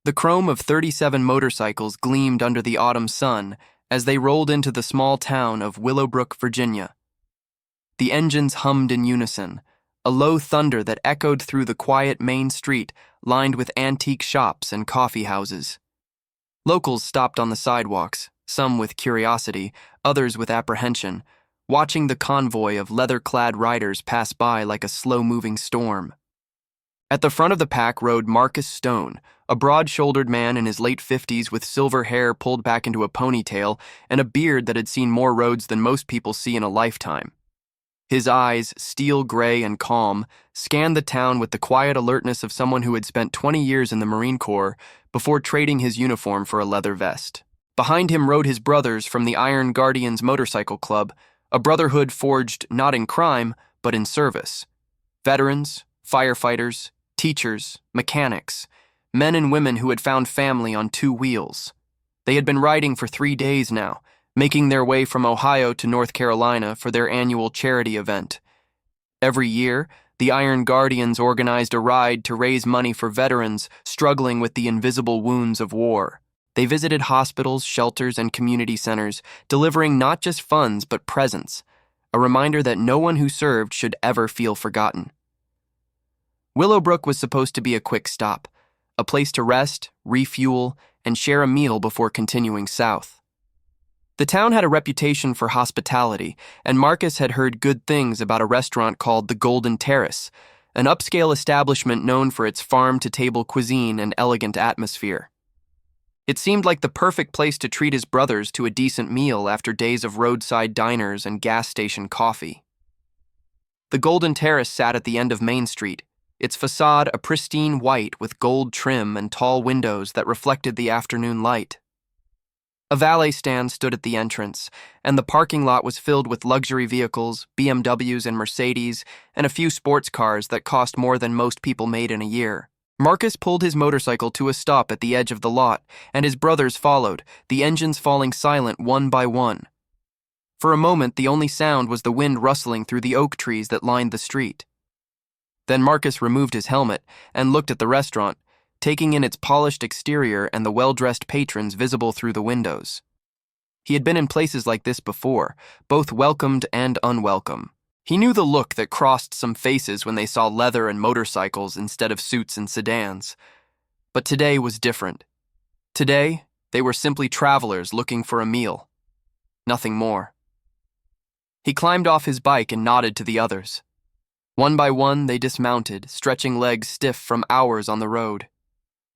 The chrome of 37 motorcycles gleamed under the autumn sun as they rolled into the small town of Willowbrook, Virginia. The engines hummed in unison, a low thunder that echoed through the quiet main street lined with antique shops and coffee houses. Locals stopped on the sidewalks, some with curiosity, others with apprehension, watching the convoy of leather-clad riders pass by like a slow-moving storm. At the front of the pack rode Marcus Stone, a broad-shouldered man in his late 50s with silver hair pulled back into a ponytail and a beard that had seen more roads than most people see in a lifetime. His eyes, steel gray and calm, scanned the town with the quiet alertness of someone who had spent 20 years in the Marine Corps before trading his uniform for a leather vest. Behind him rode his brothers from the Iron Guardians Motorcycle Club, a brotherhood forged not in crime, but in service. Veterans, firefighters, teachers, mechanics, men and women who had found family on two wheels. They had been riding for 3 days now, making their way from Ohio to North Carolina for their annual charity event. Every year, the Iron Guardians organized a ride to raise money for veterans struggling with the invisible wounds of war. They visited hospitals, shelters, and community centers, delivering not just funds but presents, a reminder that no one who served should ever feel forgotten. Willowbrook was supposed to be a quick stop, a place to rest, refuel, and share a meal before continuing south. The town had a reputation for hospitality, and Marcus had heard good things about a restaurant called the Golden Terrace, an upscale establishment known for its farm-to-table cuisine and elegant atmosphere. It seemed like the perfect place to treat his brothers to a decent meal after days of roadside diners and gas station coffee. The Golden Terrace sat at the end of Main Street, its facade a pristine white with gold trim and tall windows that reflected the afternoon light. A valet stand stood at the entrance, and the parking lot was filled with luxury vehicles, BMWs and Mercedes, and a few sports cars that cost more than most people made in a year. Marcus pulled his motorcycle to a stop at the edge of the lot, and his brothers followed, the engines falling silent one by one. For a moment, the only sound was the wind rustling through the oak trees that lined the street. Then Marcus removed his helmet and looked at the restaurant, taking in its polished exterior and the well-dressed patrons visible through the windows. He had been in places like this before, both welcomed and unwelcome. He knew the look that crossed some faces when they saw leather and motorcycles instead of suits and sedans. But today was different. Today, they were simply travelers looking for a meal. Nothing more. He climbed off his bike and nodded to the others. One by one, they dismounted, stretching legs stiff from hours on the road.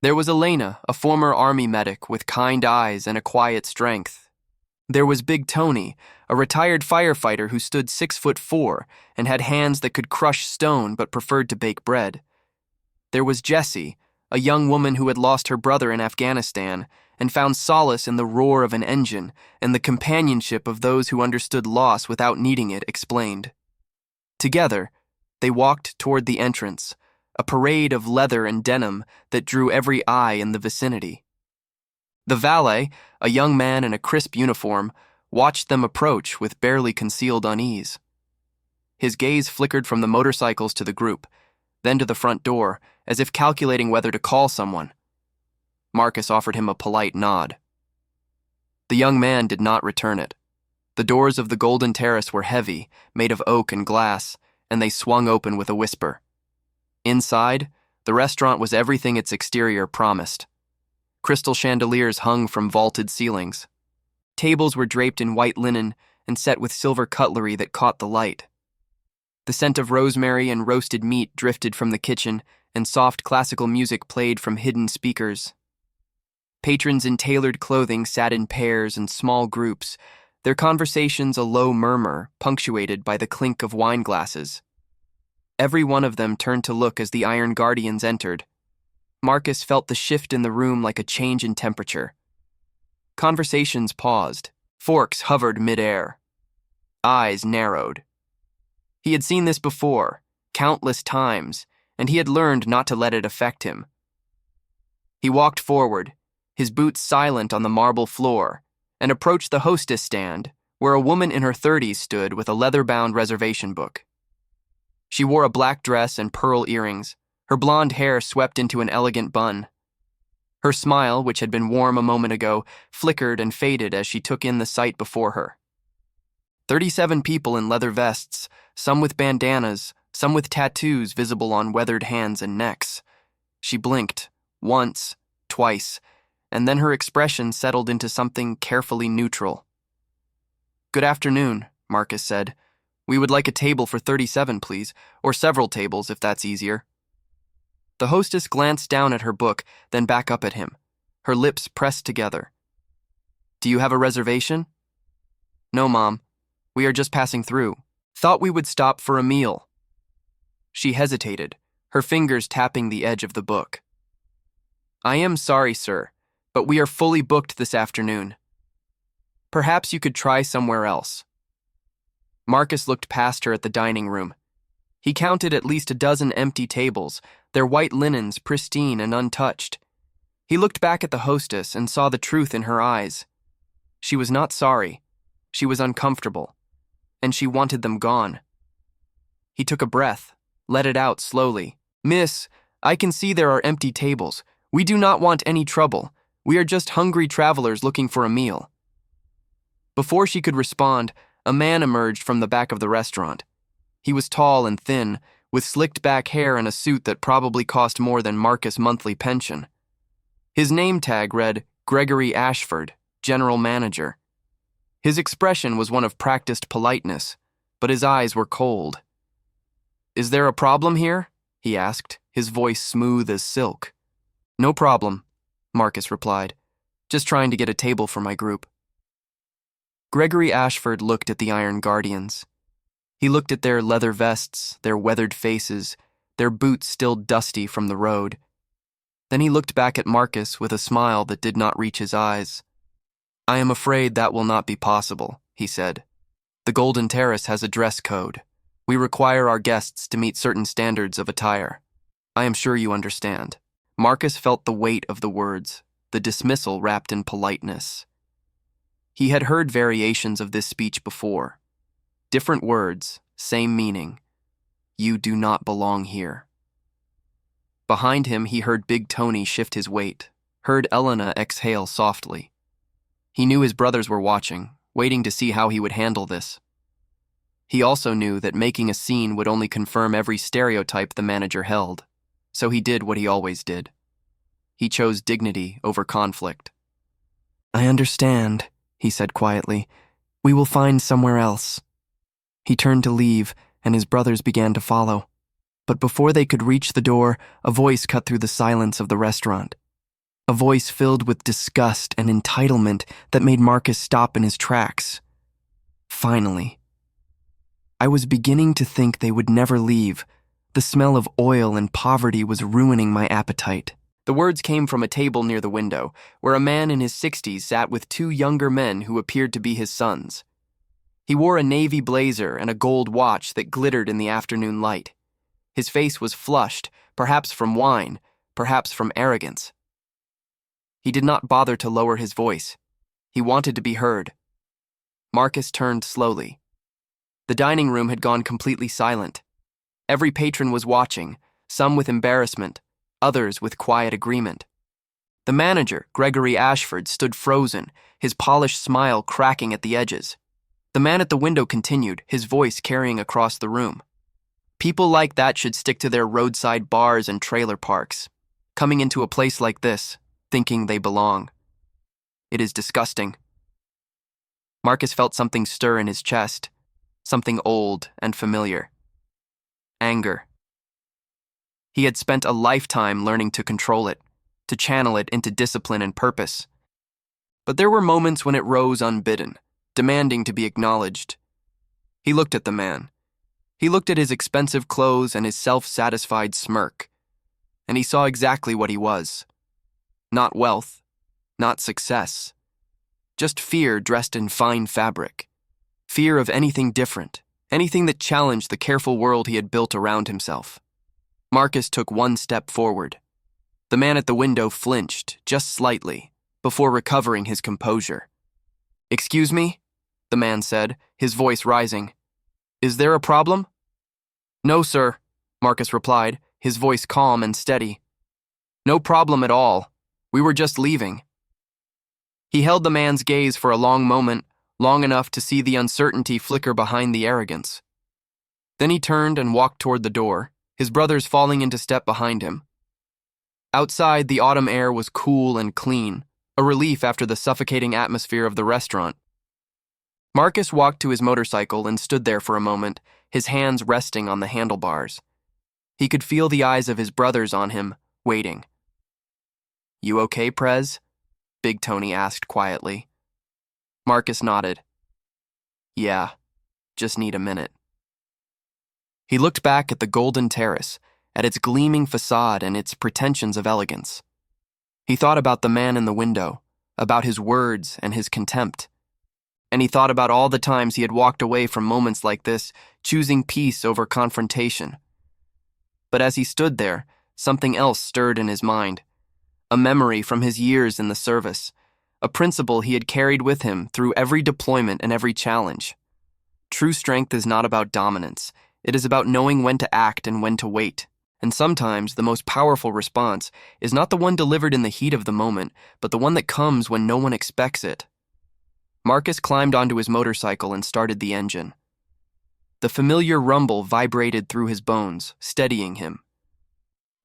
There was Elena, a former army medic with kind eyes and a quiet strength. There was Big Tony, a retired firefighter who stood 6'4" and had hands that could crush stone but preferred to bake bread. There was Jessie, a young woman who had lost her brother in Afghanistan and found solace in the roar of an engine and the companionship of those who understood loss without needing it explained. Together, they walked toward the entrance, a parade of leather and denim that drew every eye in the vicinity. The valet, a young man in a crisp uniform, watched them approach with barely concealed unease. His gaze flickered from the motorcycles to the group, then to the front door, as if calculating whether to call someone. Marcus offered him a polite nod. The young man did not return it. The doors of the Golden Terrace were heavy, made of oak and glass, and they swung open with a whisper. Inside, the restaurant was everything its exterior promised. Crystal chandeliers hung from vaulted ceilings. Tables were draped in white linen and set with silver cutlery that caught the light. The scent of rosemary and roasted meat drifted from the kitchen, and soft classical music played from hidden speakers. Patrons in tailored clothing sat in pairs and small groups, their conversations a low murmur, punctuated by the clink of wine glasses. Every one of them turned to look as the Iron Guardians entered. Marcus felt the shift in the room like a change in temperature. Conversations paused. Forks hovered mid-air. Eyes narrowed. He had seen this before, countless times, and he had learned not to let it affect him. He walked forward, his boots silent on the marble floor, and approached the hostess stand, where a woman in her 30s stood with a leather-bound reservation book. She wore a black dress and pearl earrings, her blonde hair swept into an elegant bun. Her smile, which had been warm a moment ago, flickered and faded as she took in the sight before her. 37 people in leather vests, some with bandanas, some with tattoos visible on weathered hands and necks. She blinked, once, twice, and then her expression settled into something carefully neutral. "Good afternoon," Marcus said. "We would like a table for 37, please, or several tables if that's easier." The hostess glanced down at her book, then back up at him, her lips pressed together. "Do you have a reservation?" "No, Mom. We are just passing through. Thought we would stop for a meal." She hesitated, her fingers tapping the edge of the book. "I am sorry, sir, but we are fully booked this afternoon. Perhaps you could try somewhere else." Marcus looked past her at the dining room. He counted at least a dozen empty tables, their white linens pristine and untouched. He looked back at the hostess and saw the truth in her eyes. She was not sorry. She was uncomfortable, and she wanted them gone. He took a breath, let it out slowly. "Miss, I can see there are empty tables. We do not want any trouble. We are just hungry travelers looking for a meal." Before she could respond, a man emerged from the back of the restaurant. He was tall and thin, with slicked back hair and a suit that probably cost more than Marcus' monthly pension. His name tag read Gregory Ashford, General Manager. His expression was one of practiced politeness, but his eyes were cold. "Is there a problem here?" he asked, his voice smooth as silk. "No problem," Marcus replied. "Just trying to get a table for my group." Gregory Ashford looked at the Iron Guardians. He looked at their leather vests, their weathered faces, their boots still dusty from the road. Then he looked back at Marcus with a smile that did not reach his eyes. "I am afraid that will not be possible," he said. "The Golden Terrace has a dress code. We require our guests to meet certain standards of attire. I am sure you understand." Marcus felt the weight of the words, the dismissal wrapped in politeness. He had heard variations of this speech before. Different words, same meaning. You do not belong here. Behind him, he heard Big Tony shift his weight, heard Elena exhale softly. He knew his brothers were watching, waiting to see how he would handle this. He also knew that making a scene would only confirm every stereotype the manager held, so he did what he always did. He chose dignity over conflict. "I understand," he said quietly. "We will find somewhere else." He turned to leave, and his brothers began to follow. But before they could reach the door, a voice cut through the silence of the restaurant. A voice filled with disgust and entitlement that made Marcus stop in his tracks. "Finally." "I was beginning to think they would never leave. The smell of oil and poverty was ruining my appetite." The words came from a table near the window, where a man in his 60s sat with two younger men who appeared to be his sons. He wore a navy blazer and a gold watch that glittered in the afternoon light. His face was flushed, perhaps from wine, perhaps from arrogance. He did not bother to lower his voice. He wanted to be heard. Marcus turned slowly. The dining room had gone completely silent. Every patron was watching, some with embarrassment, others with quiet agreement. The manager, Gregory Ashford, stood frozen, his polished smile cracking at the edges. The man at the window continued, his voice carrying across the room. "People like that should stick to their roadside bars and trailer parks, coming into a place like this, thinking they belong. It is disgusting." Marcus felt something stir in his chest, something old and familiar. Anger. He had spent a lifetime learning to control it, to channel it into discipline and purpose. But there were moments when it rose unbidden, demanding to be acknowledged. He looked at the man. He looked at his expensive clothes and his self-satisfied smirk, and he saw exactly what he was. Not wealth, not success, just fear dressed in fine fabric. Fear of anything different, anything that challenged the careful world he had built around himself. Marcus took one step forward. The man at the window flinched, just slightly, before recovering his composure. "Excuse me?" the man said, his voice rising. "Is there a problem?" "No, sir," Marcus replied, his voice calm and steady. "No problem at all," We were just leaving." He held the man's gaze for a long moment, long enough to see the uncertainty flicker behind the arrogance. Then he turned and walked toward the door, his brothers falling into step behind him. Outside, the autumn air was cool and clean, a relief after the suffocating atmosphere of the restaurant. Marcus walked to his motorcycle and stood there for a moment, his hands resting on the handlebars. He could feel the eyes of his brothers on him, waiting. "You okay, Prez?" Big Tony asked quietly. Marcus nodded. "Yeah, just need a minute." He looked back at the golden terrace, at its gleaming facade and its pretensions of elegance. He thought about the man in the window, about his words and his contempt. And he thought about all the times he had walked away from moments like this, choosing peace over confrontation. But as he stood there, something else stirred in his mind. A memory from his years in the service, a principle he had carried with him through every deployment and every challenge. True strength is not about dominance. It is about knowing when to act and when to wait. And sometimes the most powerful response is not the one delivered in the heat of the moment, but the one that comes when no one expects it. Marcus climbed onto his motorcycle and started the engine. The familiar rumble vibrated through his bones, steadying him.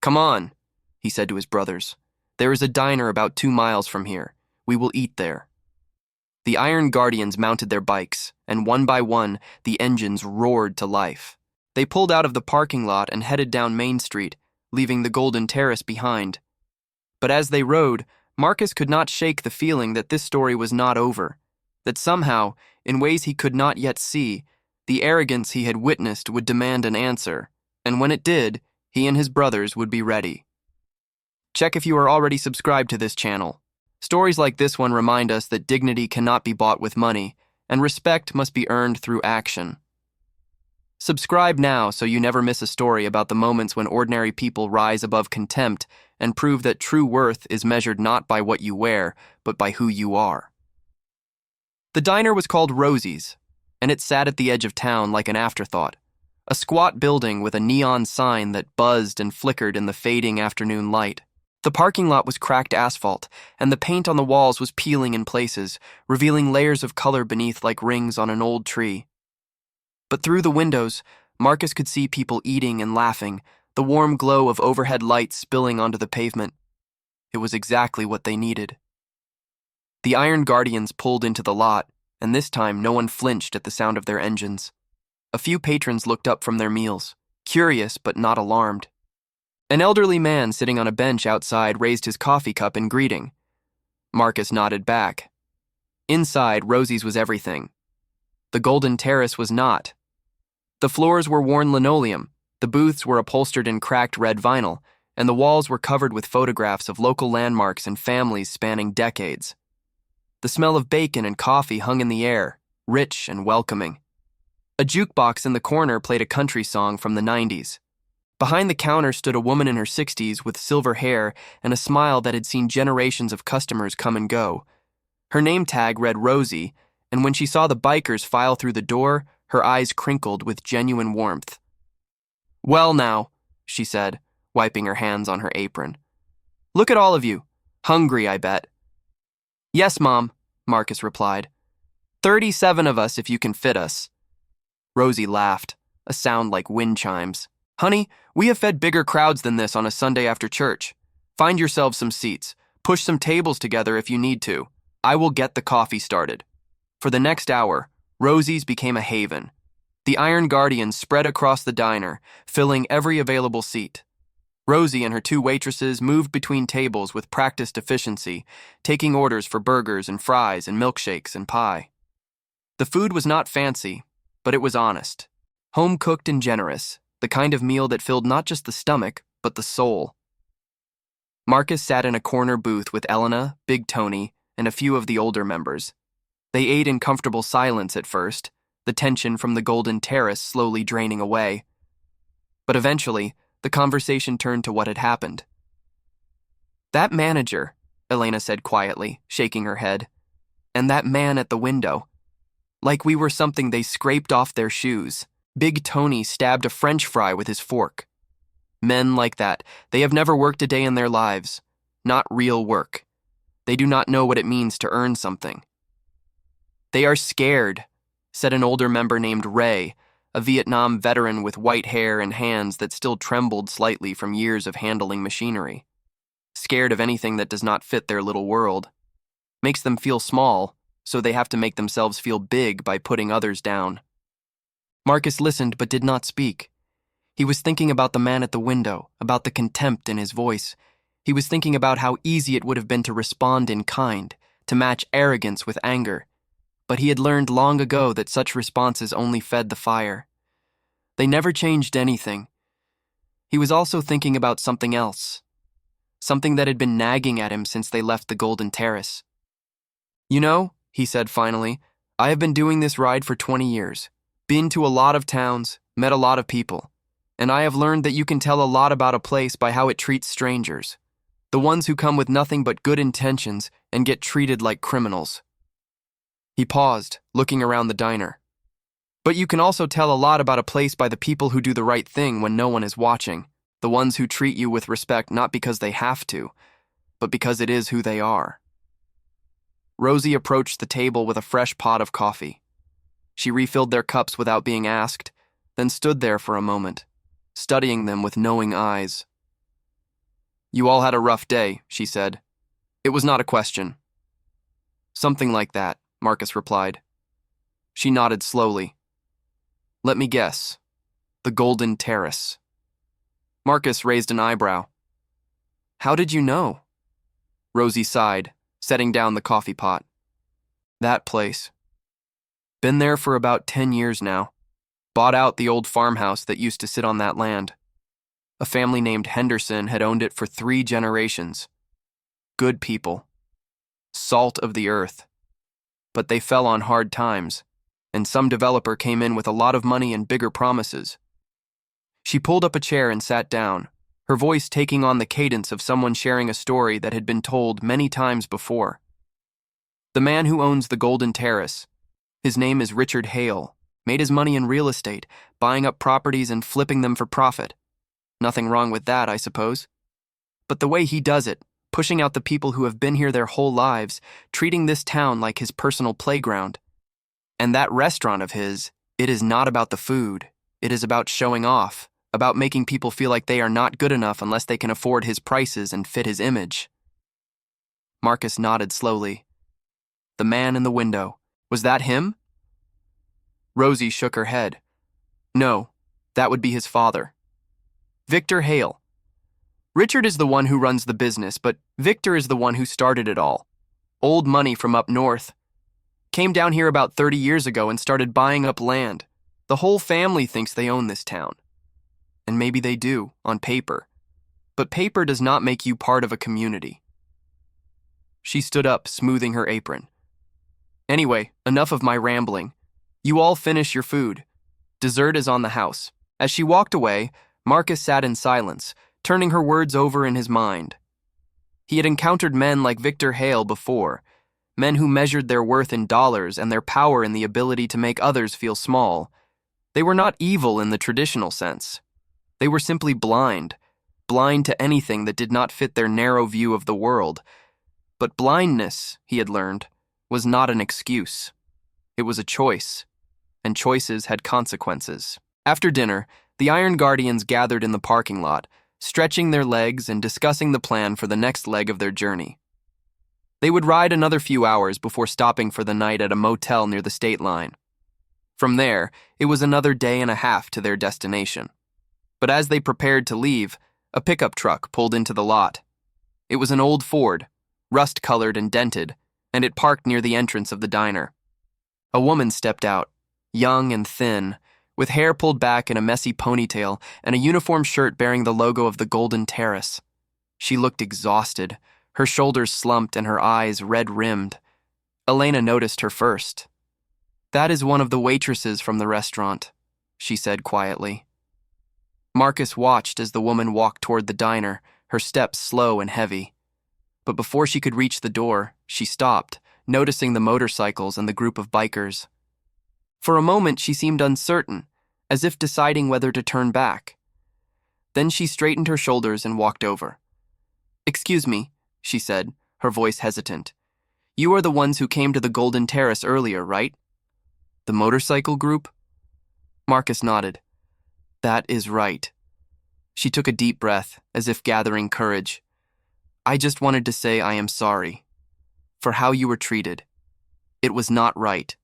"Come on," he said to his brothers. "There is a diner about 2 miles from here. We will eat there." The Iron Guardians mounted their bikes, and one by one, the engines roared to life. They pulled out of the parking lot and headed down Main Street, leaving the Golden Terrace behind. But as they rode, Marcus could not shake the feeling that this story was not over, that somehow, in ways he could not yet see, the arrogance he had witnessed would demand an answer, and when it did, he and his brothers would be ready. Check if you are already subscribed to this channel. Stories like this one remind us that dignity cannot be bought with money, and respect must be earned through action. Subscribe now so you never miss a story about the moments when ordinary people rise above contempt and prove that true worth is measured not by what you wear, but by who you are. The diner was called Rosie's, and it sat at the edge of town like an afterthought, a squat building with a neon sign that buzzed and flickered in the fading afternoon light. The parking lot was cracked asphalt, and the paint on the walls was peeling in places, revealing layers of color beneath like rings on an old tree. But through the windows, Marcus could see people eating and laughing, the warm glow of overhead lights spilling onto the pavement. It was exactly what they needed. The Iron Guardians pulled into the lot, and this time no one flinched at the sound of their engines. A few patrons looked up from their meals, curious but not alarmed. An elderly man sitting on a bench outside raised his coffee cup in greeting. Marcus nodded back. Inside, Rosie's was everything. The Golden Terrace was not. The floors were worn linoleum, the booths were upholstered in cracked red vinyl, and the walls were covered with photographs of local landmarks and families spanning decades. The smell of bacon and coffee hung in the air, rich and welcoming. A jukebox in the corner played a country song from the 90s. Behind the counter stood a woman in her 60s with silver hair and a smile that had seen generations of customers come and go. Her name tag read Rosie, and when she saw the bikers file through the door, her eyes crinkled with genuine warmth. "Well now," she said, wiping her hands on her apron. "Look at all of you. Hungry, I bet." "Yes, Mom," Marcus replied. 37 of us if you can fit us." Rosie laughed, a sound like wind chimes. "Honey, we have fed bigger crowds than this on a Sunday after church. Find yourselves some seats. Push some tables together if you need to. I will get the coffee started." For the next hour, Rosie's became a haven. The Iron Guardians spread across the diner, filling every available seat. Rosie and her 2 waitresses moved between tables with practiced efficiency, taking orders for burgers and fries and milkshakes and pie. The food was not fancy, but it was honest. Home-cooked and generous, the kind of meal that filled not just the stomach, but the soul. Marcus sat in a corner booth with Elena, Big Tony, and a few of the older members. They ate in comfortable silence at first, the tension from the Golden Terrace slowly draining away. But eventually, the conversation turned to what had happened. "That manager," Elena said quietly, shaking her head, "and that man at the window. Like we were something they scraped off their shoes." Big Tony stabbed a French fry with his fork. "Men like that, they have never worked a day in their lives. not real work. They do not know what it means to earn something. They are scared, said an older member named Ray, a Vietnam veteran with white hair and hands that still trembled slightly from years of handling machinery. Scared of anything that does not fit their little world. Makes them feel small, so they have to make themselves feel big by putting others down. Marcus listened but did not speak. He was thinking about the man at the window, about the contempt in his voice. He was thinking about how easy it would have been to respond in kind, to match arrogance with anger. But he had learned long ago that such responses only fed the fire. They never changed anything. He was also thinking about something else, something that had been nagging at him since they left the Golden Terrace. You know, he said finally, I have been doing this ride for 20 years, been to a lot of towns, met a lot of people, and I have learned that you can tell a lot about a place by how it treats strangers, the ones who come with nothing but good intentions and get treated like criminals. He paused, looking around the diner. But you can also tell a lot about a place by the people who do the right thing when no one is watching, the ones who treat you with respect not because they have to, but because it is who they are. Rosie approached the table with a fresh pot of coffee. She refilled their cups without being asked, then stood there for a moment, studying them with knowing eyes. You all had a rough day, she said. It was not a question. Something like that, Marcus replied. She nodded slowly. Let me guess. The Golden Terrace. Marcus raised an eyebrow. How did you know? Rosie sighed, setting down the coffee pot. That place. Been there for about 10 years now. Bought out the old farmhouse that used to sit on that land. A family named Henderson had owned it for 3 generations. Good people. Salt of the earth. But they fell on hard times, and some developer came in with a lot of money and bigger promises. She pulled up a chair and sat down, her voice taking on the cadence of someone sharing a story that had been told many times before. The man who owns the Golden Terrace, his name is Richard Hale, made his money in real estate, buying up properties and flipping them for profit. Nothing wrong with that, I suppose. But the way he does it, pushing out the people who have been here their whole lives, treating this town like his personal playground. And that restaurant of his, it is not about the food. It is about showing off, about making people feel like they are not good enough unless they can afford his prices and fit his image. Marcus nodded slowly. The man in the window, was that him? Rosie shook her head. No, that would be his father. Victor Hale. Richard is the one who runs the business, but Victor is the one who started it all. Old money from up north. Came down here about 30 years ago and started buying up land. The whole family thinks they own this town. And maybe they do, on paper. But paper does not make you part of a community. She stood up, smoothing her apron. Anyway, enough of my rambling. You all finish your food. Dessert is on the house. As she walked away, Marcus sat in silence, turning her words over in his mind. He had encountered men like Victor Hale before, men who measured their worth in dollars and their power in the ability to make others feel small. They were not evil in the traditional sense. They were simply blind to anything that did not fit their narrow view of the world. But blindness, he had learned, was not an excuse. It was a choice, and choices had consequences. After dinner, the Iron Guardians gathered in the parking lot, stretching their legs and discussing the plan for the next leg of their journey. They would ride another few hours before stopping for the night at a motel near the state line. From there, it was another day and a half to their destination. But as they prepared to leave, a pickup truck pulled into the lot. It was an old Ford, rust-colored and dented, and it parked near the entrance of the diner. A woman stepped out, young and thin, with hair pulled back in a messy ponytail and a uniform shirt bearing the logo of the Golden Terrace. She looked exhausted, her shoulders slumped and her eyes red-rimmed. Elena noticed her first. That is one of the waitresses from the restaurant, she said quietly. Marcus watched as the woman walked toward the diner, her steps slow and heavy. But before she could reach the door, she stopped, noticing the motorcycles and the group of bikers. For a moment, she seemed uncertain, as if deciding whether to turn back. Then she straightened her shoulders and walked over. Excuse me, she said, her voice hesitant. You are the ones who came to the Golden Terrace earlier, right? The motorcycle group? Marcus nodded. That is right. She took a deep breath, as if gathering courage. I just wanted to say I am sorry. For how you were treated. It was not right.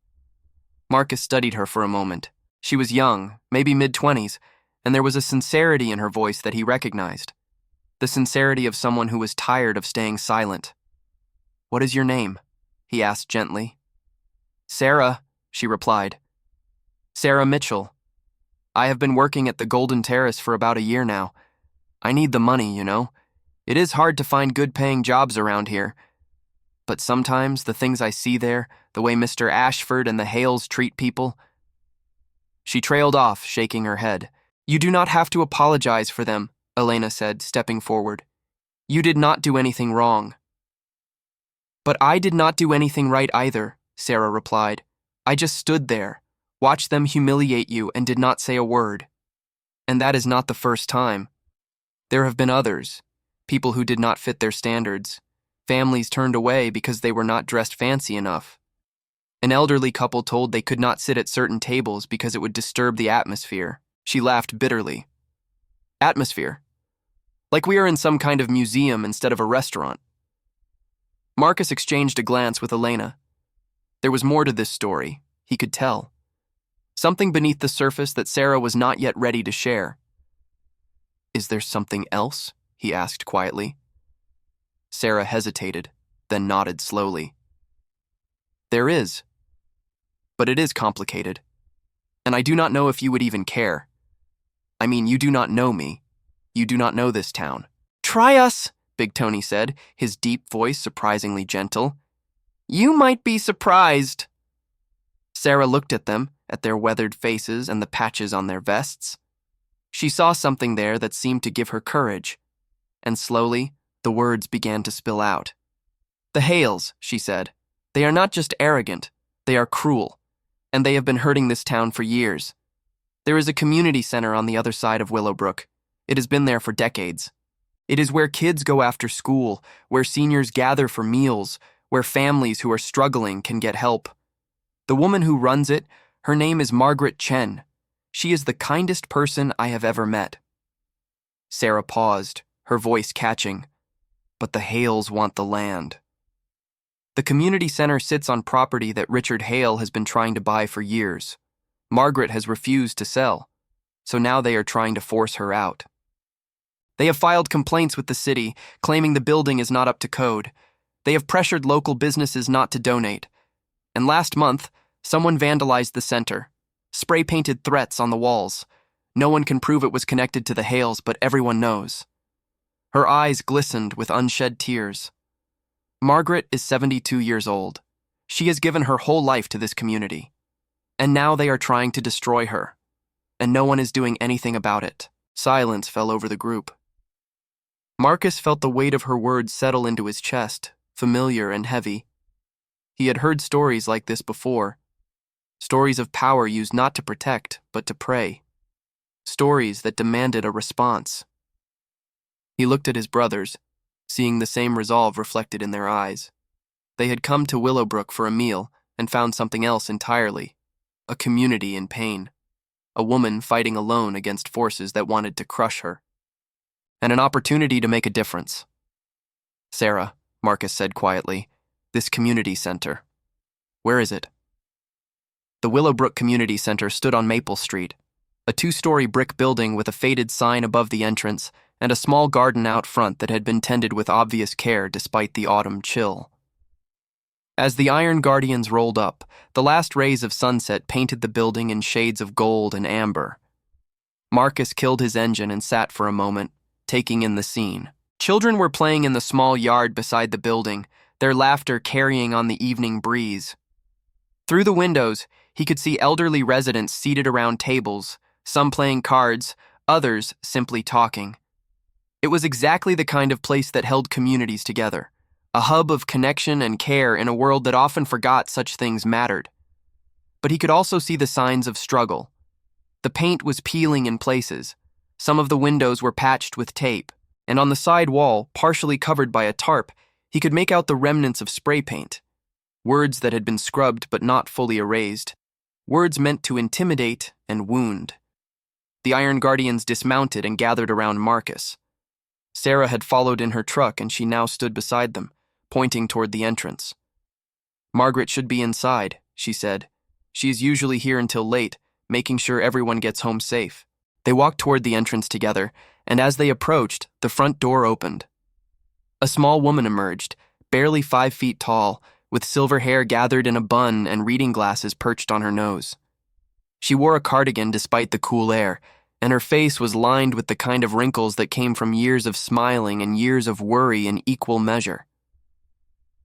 Marcus studied her for a moment. She was young, maybe mid-20s, and there was a sincerity in her voice that he recognized. The sincerity of someone who was tired of staying silent. What is your name? He asked gently. Sarah, she replied. Sarah Mitchell. I have been working at the Golden Terrace for about a year now. I need the money, you know. It is hard to find good-paying jobs around here. But sometimes the things I see there, the way Mr. Ashford and the Hales treat people... She trailed off, shaking her head. You do not have to apologize for them, Elena said, stepping forward. You did not do anything wrong. But I did not do anything right either, Sarah replied. I just stood there, watched them humiliate you, and did not say a word. And that is not the first time. There have been others, people who did not fit their standards. Families turned away because they were not dressed fancy enough. An elderly couple told they could not sit at certain tables because it would disturb the atmosphere. She laughed bitterly. Atmosphere? Like we are in some kind of museum instead of a restaurant. Marcus exchanged a glance with Elena. There was more to this story, he could tell. Something beneath the surface that Sarah was not yet ready to share. Is there something else? He asked quietly. Sarah hesitated, then nodded slowly. There is. But it is complicated. And I do not know if you would even care. I mean, you do not know me. You do not know this town. Try us, Big Tony said, his deep voice surprisingly gentle. You might be surprised. Sarah looked at them, at their weathered faces and the patches on their vests. She saw something there that seemed to give her courage. And slowly, the words began to spill out. The Hales, she said. They are not just arrogant, they are cruel. And they have been hurting this town for years. There is a community center on the other side of Willowbrook. It has been there for decades. It is where kids go after school, where seniors gather for meals, where families who are struggling can get help. The woman who runs it, her name is Margaret Chen. She is the kindest person I have ever met. Sarah paused, her voice catching. But the Hales want the land. The community center sits on property that Richard Hale has been trying to buy for years. Margaret has refused to sell, so now they are trying to force her out. They have filed complaints with the city, claiming the building is not up to code. They have pressured local businesses not to donate. And last month, someone vandalized the center, spray-painted threats on the walls. No one can prove it was connected to the Hales, but everyone knows. Her eyes glistened with unshed tears. Margaret is 72 years old. She has given her whole life to this community. And now they are trying to destroy her. And no one is doing anything about it. Silence fell over the group. Marcus felt the weight of her words settle into his chest, familiar and heavy. He had heard stories like this before. Stories of power used not to protect, but to prey. Stories that demanded a response. He looked at his brothers, seeing the same resolve reflected in their eyes. They had come to Willowbrook for a meal and found something else entirely. A community in pain. A woman fighting alone against forces that wanted to crush her. And an opportunity to make a difference. Sarah, Marcus said quietly, this community center. Where is it? The Willowbrook Community Center stood on Maple Street, a 2-story brick building with a faded sign above the entrance and a small garden out front that had been tended with obvious care despite the autumn chill. As the Iron Guardians rolled up, the last rays of sunset painted the building in shades of gold and amber. Marcus killed his engine and sat for a moment, taking in the scene. Children were playing in the small yard beside the building, their laughter carrying on the evening breeze. Through the windows, he could see elderly residents seated around tables, some playing cards, others simply talking. It was exactly the kind of place that held communities together, a hub of connection and care in a world that often forgot such things mattered. But he could also see the signs of struggle. The paint was peeling in places. Some of the windows were patched with tape, and on the side wall, partially covered by a tarp, He could make out the remnants of spray paint, words that had been scrubbed but not fully erased, words meant to intimidate and wound. The Iron Guardians dismounted and gathered around Marcus. Sarah had followed in her truck and she now stood beside them, pointing toward the entrance. "Margaret should be inside," she said. "She is usually here until late, making sure everyone gets home safe." They walked toward the entrance together, and as they approached, the front door opened. A small woman emerged, barely 5 feet tall, with silver hair gathered in a bun and reading glasses perched on her nose. She wore a cardigan despite the cool air, and her face was lined with the kind of wrinkles that came from years of smiling and years of worry in equal measure.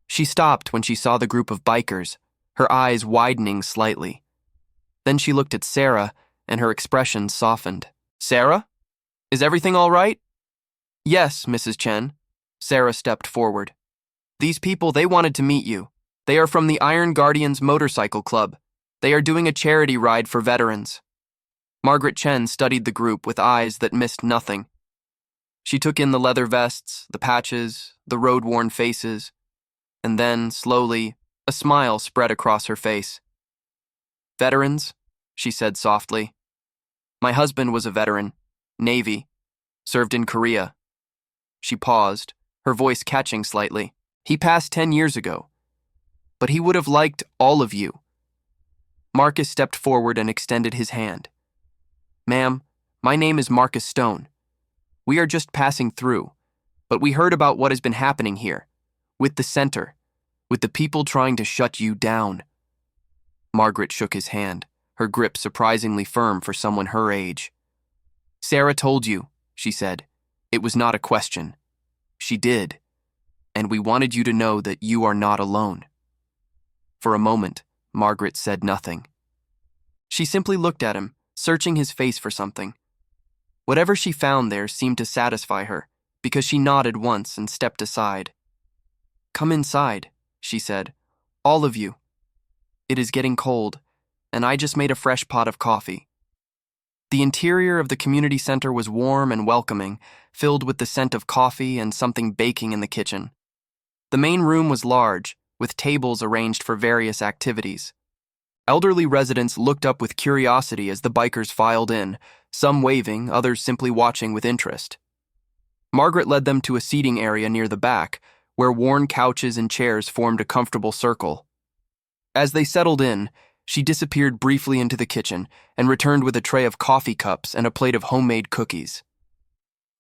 She stopped when she saw the group of bikers, her eyes widening slightly. Then she looked at Sarah, and her expression softened. "Sarah? Is everything all right?" "Yes, Mrs. Chen." Sarah stepped forward. "These people, they wanted to meet you. They are from the Iron Guardians Motorcycle Club. They are doing a charity ride for veterans." Margaret Chen studied the group with eyes that missed nothing. She took in the leather vests, the patches, the road-worn faces, and then, slowly, a smile spread across her face. "Veterans?" she said softly. "My husband was a veteran, Navy, served in Korea." She paused, her voice catching slightly. "He passed 10 years ago, but he would have liked all of you." Marcus stepped forward and extended his hand. "Ma'am, my name is Marcus Stone. We are just passing through, but we heard about what has been happening here, with the center, with the people trying to shut you down." Margaret shook his hand, her grip surprisingly firm for someone her age. "Sarah told you," she said. "It was not a question. She did, and we wanted you to know that you are not alone." For a moment, Margaret said nothing. She simply looked at him, searching his face for something. Whatever she found there seemed to satisfy her, because she nodded once and stepped aside. "Come inside," she said. "All of you. It is getting cold, and I just made a fresh pot of coffee." The interior of the community center was warm and welcoming, filled with the scent of coffee and something baking in the kitchen. The main room was large, with tables arranged for various activities. Elderly residents looked up with curiosity as the bikers filed in, some waving, others simply watching with interest. Margaret led them to a seating area near the back, where worn couches and chairs formed a comfortable circle. As they settled in, she disappeared briefly into the kitchen and returned with a tray of coffee cups and a plate of homemade cookies.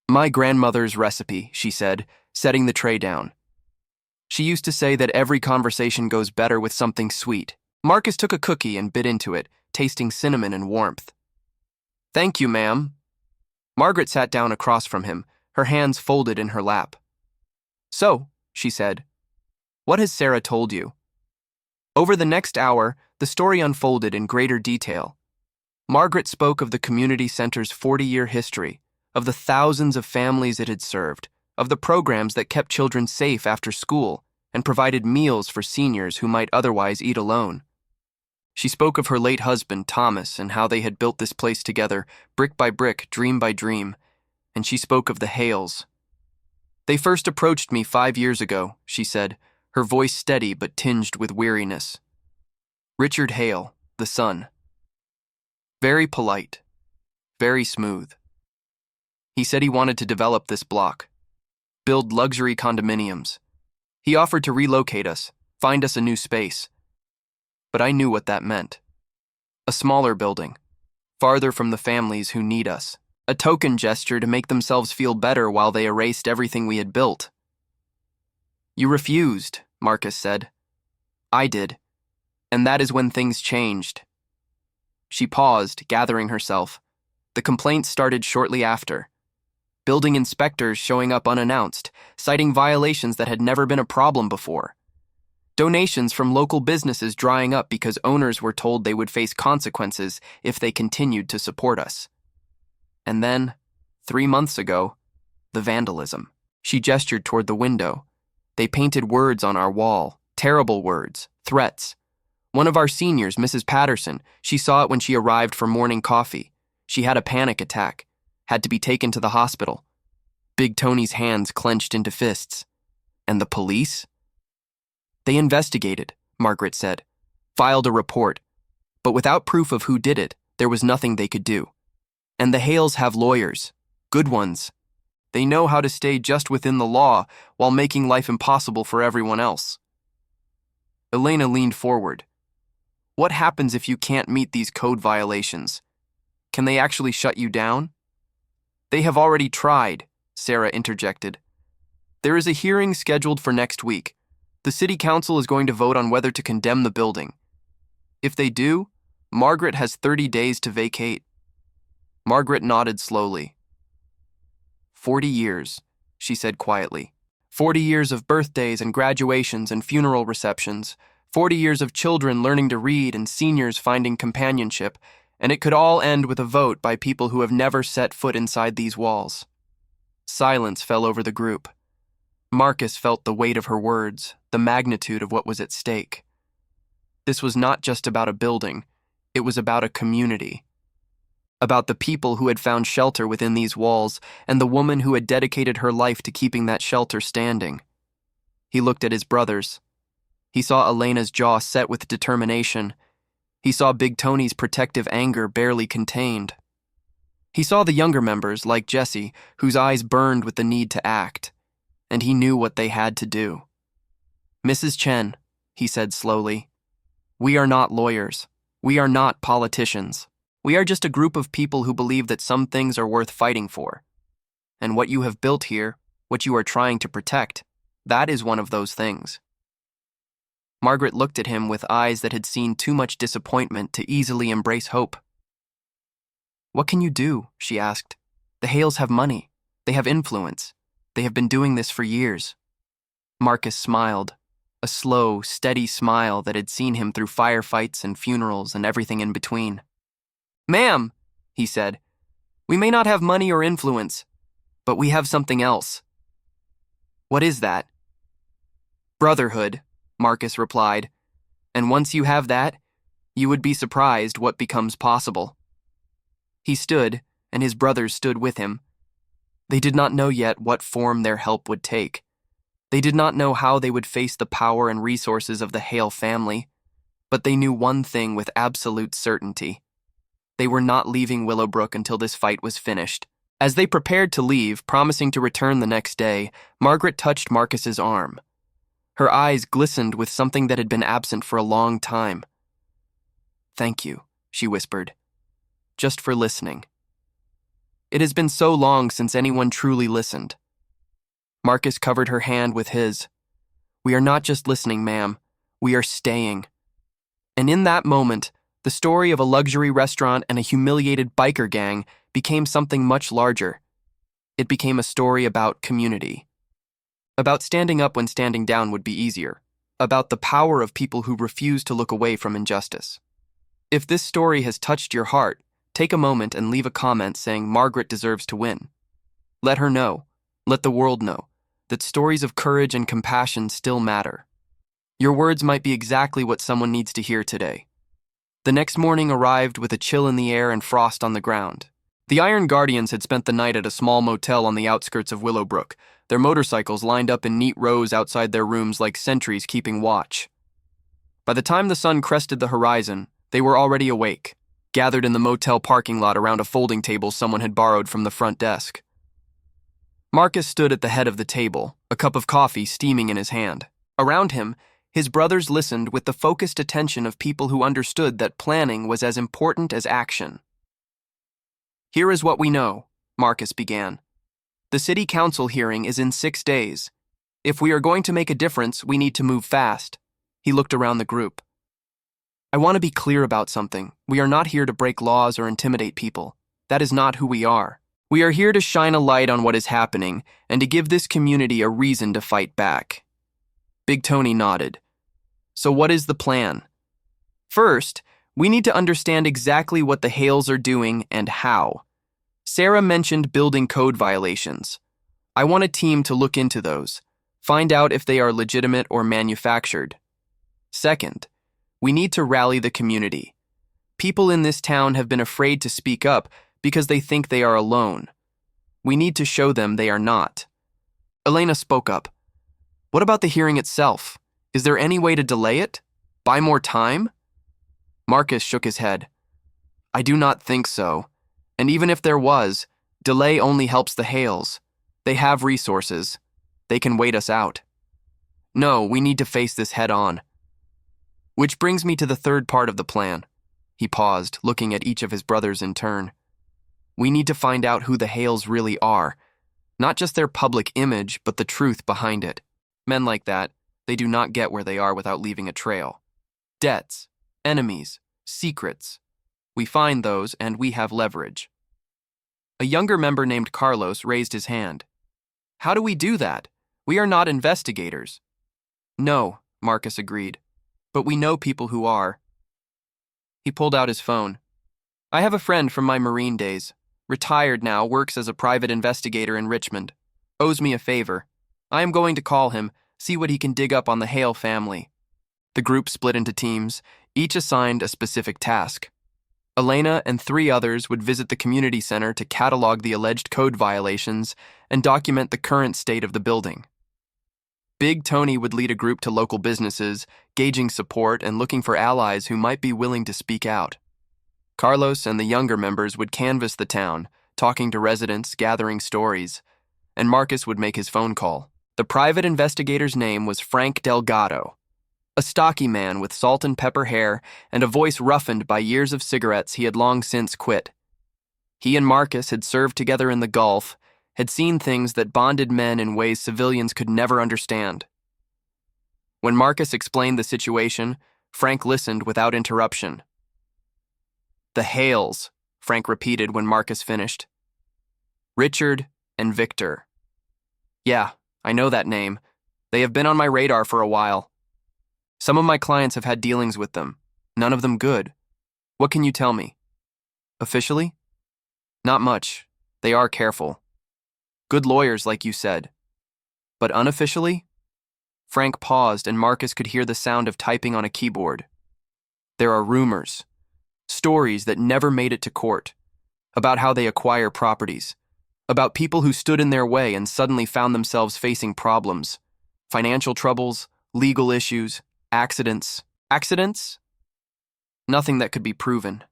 "My grandmother's recipe," she said, setting the tray down. "She used to say that every conversation goes better with something sweet." Marcus took a cookie and bit into it, tasting cinnamon and warmth. "Thank you, ma'am." Margaret sat down across from him, her hands folded in her lap. "So," she said, "what has Sarah told you?" Over the next hour, the story unfolded in greater detail. Margaret spoke of the community center's 40-year history, of the thousands of families it had served, of the programs that kept children safe after school and provided meals for seniors who might otherwise eat alone. She spoke of her late husband, Thomas, and how they had built this place together, brick by brick, dream by dream, and she spoke of the Hales. "They first approached me 5 years ago," she said, her voice steady but tinged with weariness. "Richard Hale, the son. Very polite, very smooth. He said he wanted to develop this block, build luxury condominiums. He offered to relocate us, find us a new space. But I knew what that meant. A smaller building, farther from the families who need us. A token gesture to make themselves feel better while they erased everything we had built." "You refused," Marcus said. "I did. And that is when things changed." She paused, gathering herself. The complaints started shortly after. Building inspectors showing up unannounced, citing violations that had never been a problem before. Donations from local businesses drying up because owners were told they would face consequences if they continued to support us. And then, 3 months ago, the vandalism. She gestured toward the window. They painted words on our wall, terrible words, threats. One of our seniors, Mrs. Patterson, she saw it when she arrived for morning coffee. She had a panic attack, had to be taken to the hospital. Big Tony's hands clenched into fists. And the police? They investigated, Margaret said, filed a report, but without proof of who did it, there was nothing they could do. And the Hales have lawyers, good ones. They know how to stay just within the law while making life impossible for everyone else. Elena leaned forward. What happens if you can't meet these code violations? Can they actually shut you down? They have already tried, Sarah interjected. There is a hearing scheduled for next week. The city council is going to vote on whether to condemn the building. If they do, Margaret has 30 days to vacate. Margaret nodded slowly. 40 years, she said quietly. 40 years of birthdays and graduations and funeral receptions. 40 years of children learning to read and seniors finding companionship, and it could all end with a vote by people who have never set foot inside these walls. Silence fell over the group. Marcus felt the weight of her words, the magnitude of what was at stake. This was not just about a building, it was about a community. About the people who had found shelter within these walls and the woman who had dedicated her life to keeping that shelter standing. He looked at his brothers. He saw Elena's jaw set with determination. He saw Big Tony's protective anger barely contained. He saw the younger members, like Jesse, whose eyes burned with the need to act, and he knew what they had to do. Mrs. Chen, he said slowly, we are not lawyers. We are not politicians. We are just a group of people who believe that some things are worth fighting for. And what you have built here, what you are trying to protect, that is one of those things. Margaret looked at him with eyes that had seen too much disappointment to easily embrace hope. What can you do? She asked. The Hales have money. They have influence. They have been doing this for years. Marcus smiled, a slow, steady smile that had seen him through firefights and funerals and everything in between. Ma'am, he said, we may not have money or influence, but we have something else. What is that? Brotherhood, Marcus replied, and once you have that, you would be surprised what becomes possible. He stood, and his brothers stood with him. They did not know yet what form their help would take. They did not know how they would face the power and resources of the Hale family, but they knew one thing with absolute certainty. They were not leaving Willowbrook until this fight was finished. As they prepared to leave, promising to return the next day, Margaret touched Marcus's arm. Her eyes glistened with something that had been absent for a long time. Thank you, she whispered, just for listening. It has been so long since anyone truly listened. Marcus covered her hand with his. We are not just listening, ma'am. We are staying. And in that moment, the story of a luxury restaurant and a humiliated biker gang became something much larger. It became a story about community. About standing up when standing down would be easier. About the power of people who refuse to look away from injustice. If this story has touched your heart, take a moment and leave a comment saying Margaret deserves to win. Let her know, let the world know, that stories of courage and compassion still matter. Your words might be exactly what someone needs to hear today. The next morning arrived with a chill in the air and frost on the ground. The Iron Guardians had spent the night at a small motel on the outskirts of Willowbrook, their motorcycles lined up in neat rows outside their rooms like sentries keeping watch. By the time the sun crested the horizon, they were already awake, gathered in the motel parking lot around a folding table someone had borrowed from the front desk. Marcus stood at the head of the table, a cup of coffee steaming in his hand. Around him, his brothers listened with the focused attention of people who understood that planning was as important as action. Here is what we know, Marcus began. The city council hearing is in 6 days. If we are going to make a difference, we need to move fast. He looked around the group. I want to be clear about something. We are not here to break laws or intimidate people. That is not who we are. We are here to shine a light on what is happening and to give this community a reason to fight back. Big Tony nodded. So what is the plan? First, we need to understand exactly what the Hales are doing and how. Sarah mentioned building code violations. I want a team to look into those, find out if they are legitimate or manufactured. Second, we need to rally the community. People in this town have been afraid to speak up because they think they are alone. We need to show them they are not. Elena spoke up. What about the hearing itself? Is there any way to delay it? Buy more time? Marcus shook his head. I do not think so. And even if there was, delay only helps the Hales. They have resources. They can wait us out. No, we need to face this head on. Which brings me to the third part of the plan. He paused, looking at each of his brothers in turn. We need to find out who the Hales really are. Not just their public image, but the truth behind it. Men like that, they do not get where they are without leaving a trail. Debts, enemies, secrets. We find those, and we have leverage. A younger member named Carlos raised his hand. How do we do that? We are not investigators. No, Marcus agreed. But we know people who are. He pulled out his phone. I have a friend from my Marine days. Retired now, works as a private investigator in Richmond. Owes me a favor. I am going to call him, see what he can dig up on the Hale family. The group split into teams, each assigned a specific task. Elena and 3 others would visit the community center to catalog the alleged code violations and document the current state of the building. Big Tony would lead a group to local businesses, gauging support and looking for allies who might be willing to speak out. Carlos and the younger members would canvass the town, talking to residents, gathering stories, and Marcus would make his phone call. The private investigator's name was Frank Delgado, a stocky man with salt and pepper hair and a voice roughened by years of cigarettes he had long since quit. He and Marcus had served together in the Gulf, had seen things that bonded men in ways civilians could never understand. When Marcus explained the situation, Frank listened without interruption. The Hales, Frank repeated when Marcus finished. Richard and Victor. Yeah, I know that name. They have been on my radar for a while. Some of my clients have had dealings with them, none of them good. What can you tell me? Officially? Not much. They are careful. Good lawyers, like you said. But unofficially? Frank paused and Marcus could hear the sound of typing on a keyboard. There are rumors, stories that never made it to court, about how they acquire properties, about people who stood in their way and suddenly found themselves facing problems, financial troubles, legal issues, accidents. Accidents? Nothing that could be proven.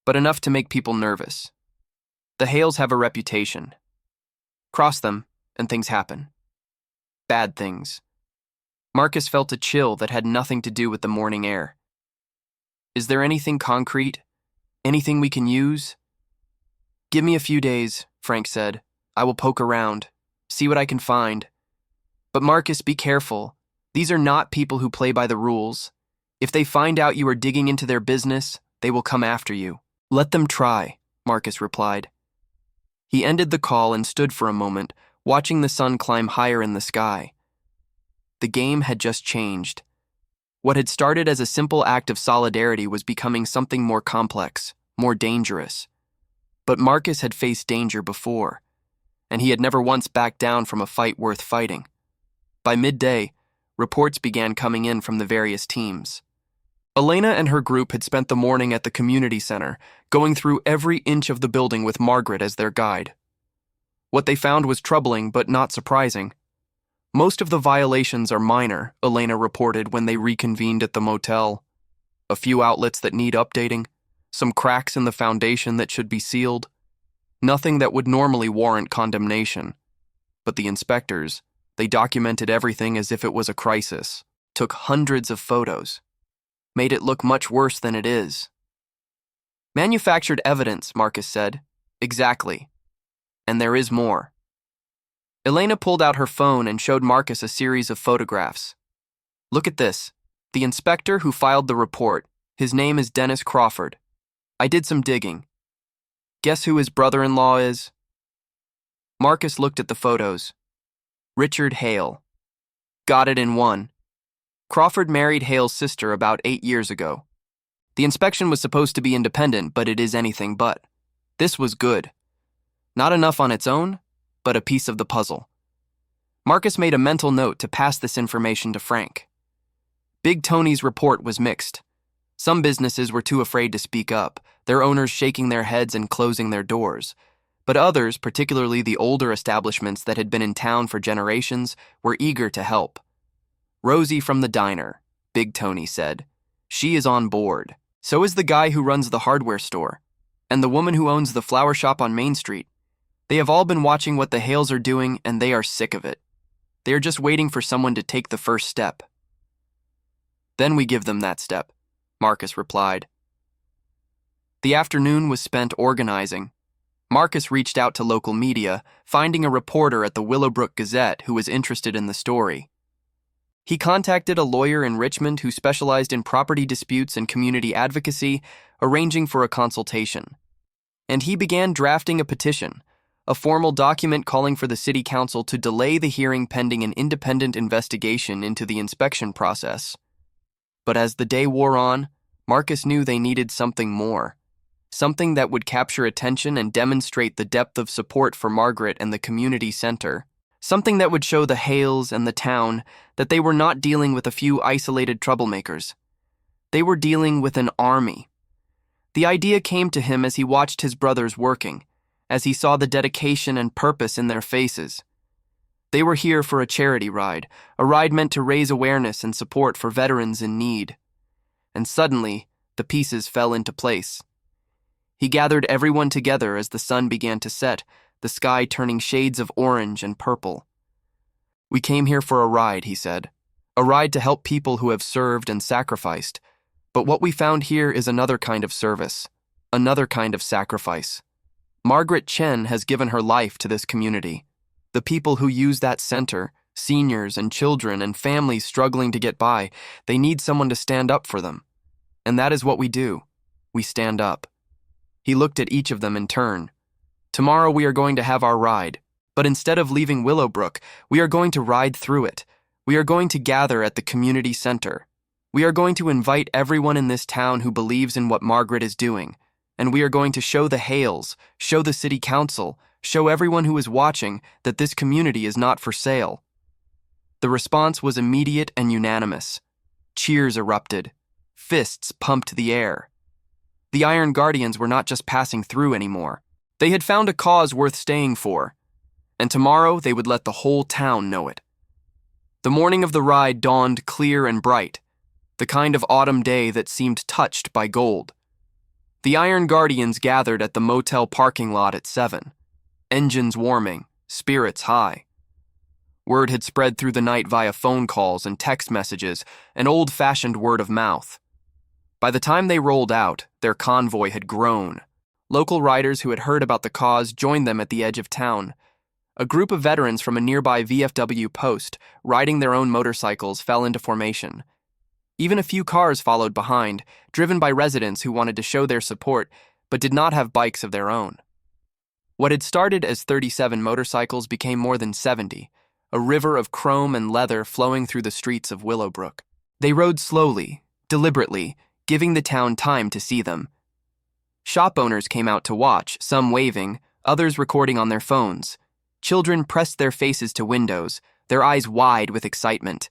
But enough to make people nervous. The Hales have a reputation. Cross them, and things happen. Bad things. Marcus felt a chill that had nothing to do with the morning air. Is there anything concrete? Anything we can use? Give me a few days, Frank said. I will poke around, see what I can find. But Marcus, be careful. These are not people who play by the rules. If they find out you are digging into their business, they will come after you. Let them try, Marcus replied. He ended the call and stood for a moment, watching the sun climb higher in the sky. The game had just changed. What had started as a simple act of solidarity was becoming something more complex, more dangerous. But Marcus had faced danger before, and he had never once backed down from a fight worth fighting. By midday, reports began coming in from the various teams. Elena and her group had spent the morning at the community center, going through every inch of the building with Margaret as their guide. What they found was troubling but not surprising. Most of the violations are minor, Elena reported when they reconvened at the motel. A few outlets that need updating, some cracks in the foundation that should be sealed. Nothing that would normally warrant condemnation. But the inspectors, they documented everything as if it was a crisis, took hundreds of photos. Made it look much worse than it is. Manufactured evidence, Marcus said. Exactly. And there is more. Elena pulled out her phone and showed Marcus a series of photographs. Look at this. The inspector who filed the report, his name is Dennis Crawford. I did some digging. Guess who his brother-in-law is? Marcus looked at the photos. Richard Hale. Got it in one. Crawford married Hale's sister about 8 years ago. The inspection was supposed to be independent, but it is anything but. This was good. Not enough on its own, but a piece of the puzzle. Marcus made a mental note to pass this information to Frank. Big Tony's report was mixed. Some businesses were too afraid to speak up, their owners shaking their heads and closing their doors. But others, particularly the older establishments that had been in town for generations, were eager to help. "Rosie from the diner," Big Tony said. "She is on board. So is the guy who runs the hardware store, and the woman who owns the flower shop on Main Street. They have all been watching what the Hales are doing, and they are sick of it. They are just waiting for someone to take the first step." "Then we give them that step," Marcus replied. The afternoon was spent organizing. Marcus reached out to local media, finding a reporter at the Willowbrook Gazette who was interested in the story. He contacted a lawyer in Richmond who specialized in property disputes and community advocacy, arranging for a consultation. And he began drafting a petition, a formal document calling for the city council to delay the hearing pending an independent investigation into the inspection process. But as the day wore on, Marcus knew they needed something more. Something that would capture attention and demonstrate the depth of support for Margaret and the community center. Something that would show the Hales and the town that they were not dealing with a few isolated troublemakers. They were dealing with an army. The idea came to him as he watched his brothers working, as he saw the dedication and purpose in their faces. They were here for a charity ride, a ride meant to raise awareness and support for veterans in need. And suddenly, the pieces fell into place. He gathered everyone together as the sun began to set, the sky turning shades of orange and purple. "We came here for a ride," he said. "A ride to help people who have served and sacrificed. But what we found here is another kind of service, another kind of sacrifice. Margaret Chen has given her life to this community. The people who use that center, seniors and children and families struggling to get by, they need someone to stand up for them. And that is what we do. We stand up." He looked at each of them in turn. "Tomorrow we are going to have our ride, but instead of leaving Willowbrook, we are going to ride through it. We are going to gather at the community center. We are going to invite everyone in this town who believes in what Margaret is doing, and we are going to show the Hales, show the city council, show everyone who is watching that this community is not for sale." The response was immediate and unanimous. Cheers erupted. Fists pumped the air. The Iron Guardians were not just passing through anymore. They had found a cause worth staying for, and tomorrow they would let the whole town know it. The morning of the ride dawned clear and bright, the kind of autumn day that seemed touched by gold. The Iron Guardians gathered at the motel parking lot at 7, engines warming, spirits high. Word had spread through the night via phone calls and text messages, an old-fashioned word of mouth. By the time they rolled out, their convoy had grown. Local riders who had heard about the cause joined them at the edge of town. A group of veterans from a nearby VFW post, riding their own motorcycles, fell into formation. Even a few cars followed behind, driven by residents who wanted to show their support, but did not have bikes of their own. What had started as 37 motorcycles became more than 70, a river of chrome and leather flowing through the streets of Willowbrook. They rode slowly, deliberately, giving the town time to see them. Shop owners came out to watch, some waving, others recording on their phones. Children pressed their faces to windows, their eyes wide with excitement.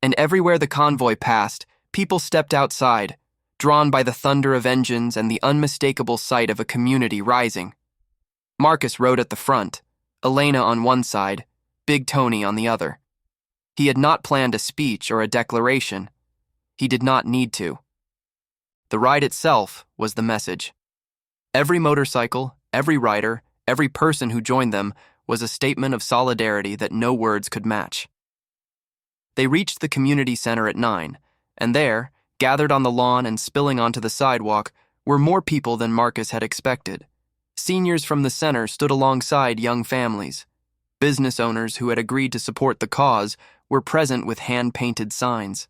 And everywhere the convoy passed, people stepped outside, drawn by the thunder of engines and the unmistakable sight of a community rising. Marcus rode at the front, Elena on one side, Big Tony on the other. He had not planned a speech or a declaration. He did not need to. The ride itself was the message. Every motorcycle, every rider, every person who joined them was a statement of solidarity that no words could match. They reached the community center at 9, and there, gathered on the lawn and spilling onto the sidewalk, were more people than Marcus had expected. Seniors from the center stood alongside young families. Business owners who had agreed to support the cause were present with hand-painted signs.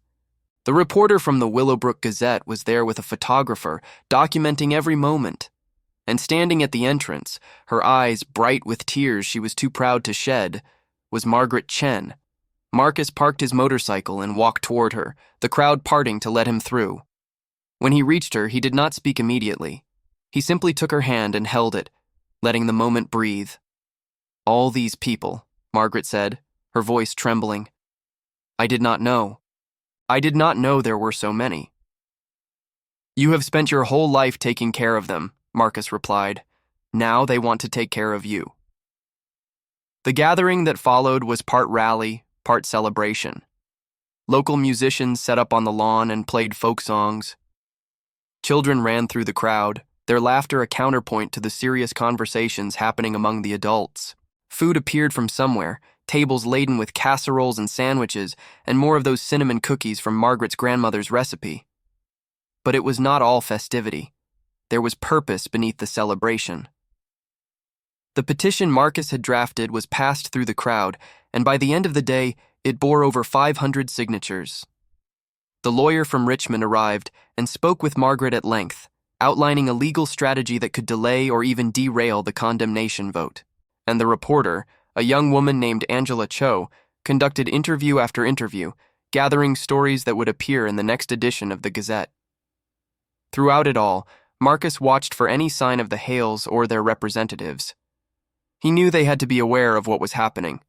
The reporter from the Willowbrook Gazette was there with a photographer, documenting every moment. And standing at the entrance, her eyes bright with tears she was too proud to shed, was Margaret Chen. Marcus parked his motorcycle and walked toward her, the crowd parting to let him through. When he reached her, he did not speak immediately. He simply took her hand and held it, letting the moment breathe. "All these people," Margaret said, her voice trembling. "I did not know. I did not know there were so many." "You have spent your whole life taking care of them," Marcus replied. Now they want to take care of you. The gathering that followed was part rally, part celebration. Local musicians set up on the lawn and played folk songs. Children ran through the crowd, their laughter a counterpoint to the serious conversations happening among the adults. Food appeared from somewhere, tables laden with casseroles and sandwiches, and more of those cinnamon cookies from Margaret's grandmother's recipe. But it was not all festivity. There was purpose beneath the celebration. The petition Marcus had drafted was passed through the crowd, and by the end of the day, it bore over 500 signatures. The lawyer from Richmond arrived and spoke with Margaret at length, outlining a legal strategy that could delay or even derail the condemnation vote. And the reporter, a young woman named Angela Cho, conducted interview after interview, gathering stories that would appear in the next edition of the Gazette. Throughout it all, Marcus watched for any sign of the Hales or their representatives. He knew they had to be aware of what was happening.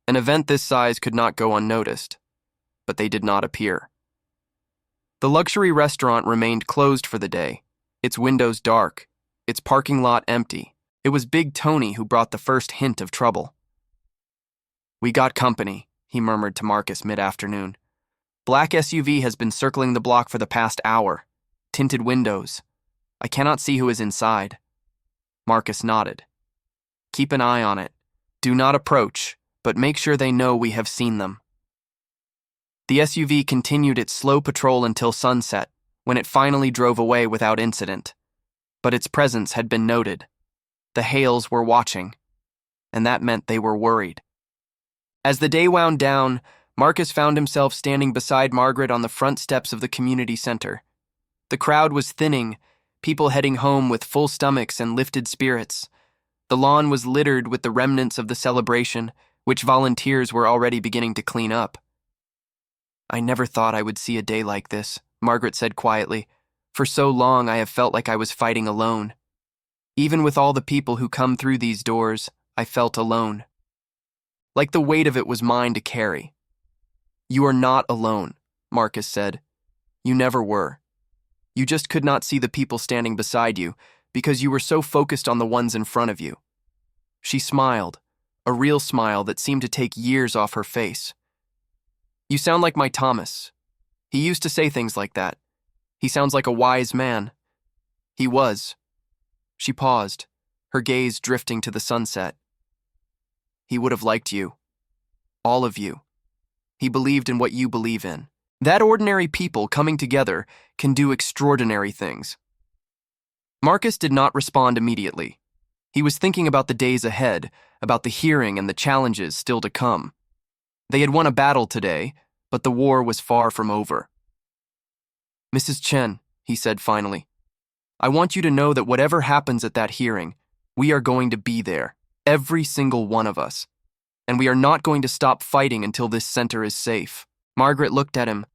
An event this size could not go unnoticed, but they did not appear. The luxury restaurant remained closed for the day, its windows dark, its parking lot empty. It was Big Tony who brought the first hint of trouble. "We got company," he murmured to Marcus mid-afternoon. "Black SUV has been circling the block for the past hour. Tinted windows. I cannot see who is inside." Marcus nodded. "Keep an eye on it. Do not approach, but make sure they know we have seen them." The SUV continued its slow patrol until sunset, when it finally drove away without incident. But its presence had been noted. The Hales were watching, and that meant they were worried. As the day wound down, Marcus found himself standing beside Margaret on the front steps of the community center. The crowd was thinning, people heading home with full stomachs and lifted spirits. The lawn was littered with the remnants of the celebration, which volunteers were already beginning to clean up. "I never thought I would see a day like this," Margaret said quietly. "For so long I have felt like I was fighting alone. Even with all the people who come through these doors, I felt alone. Like the weight of it was mine to carry." "You are not alone," Marcus said. "You never were. You just could not see the people standing beside you because you were so focused on the ones in front of you." She smiled, a real smile that seemed to take years off her face. "You sound like my Thomas. He used to say things like that. He sounds like a wise man." "He was." She paused, her gaze drifting to the sunset. "He would have liked you. All of you. He believed in what you believe in. That ordinary people coming together can do extraordinary things." Marcus did not respond immediately. He was thinking about the days ahead, about the hearing and the challenges still to come. They had won a battle today, but the war was far from over. "Mrs. Chen," he said finally, "I want you to know that whatever happens at that hearing, we are going to be there, every single one of us. And we are not going to stop fighting until this center is safe." Margaret looked at him,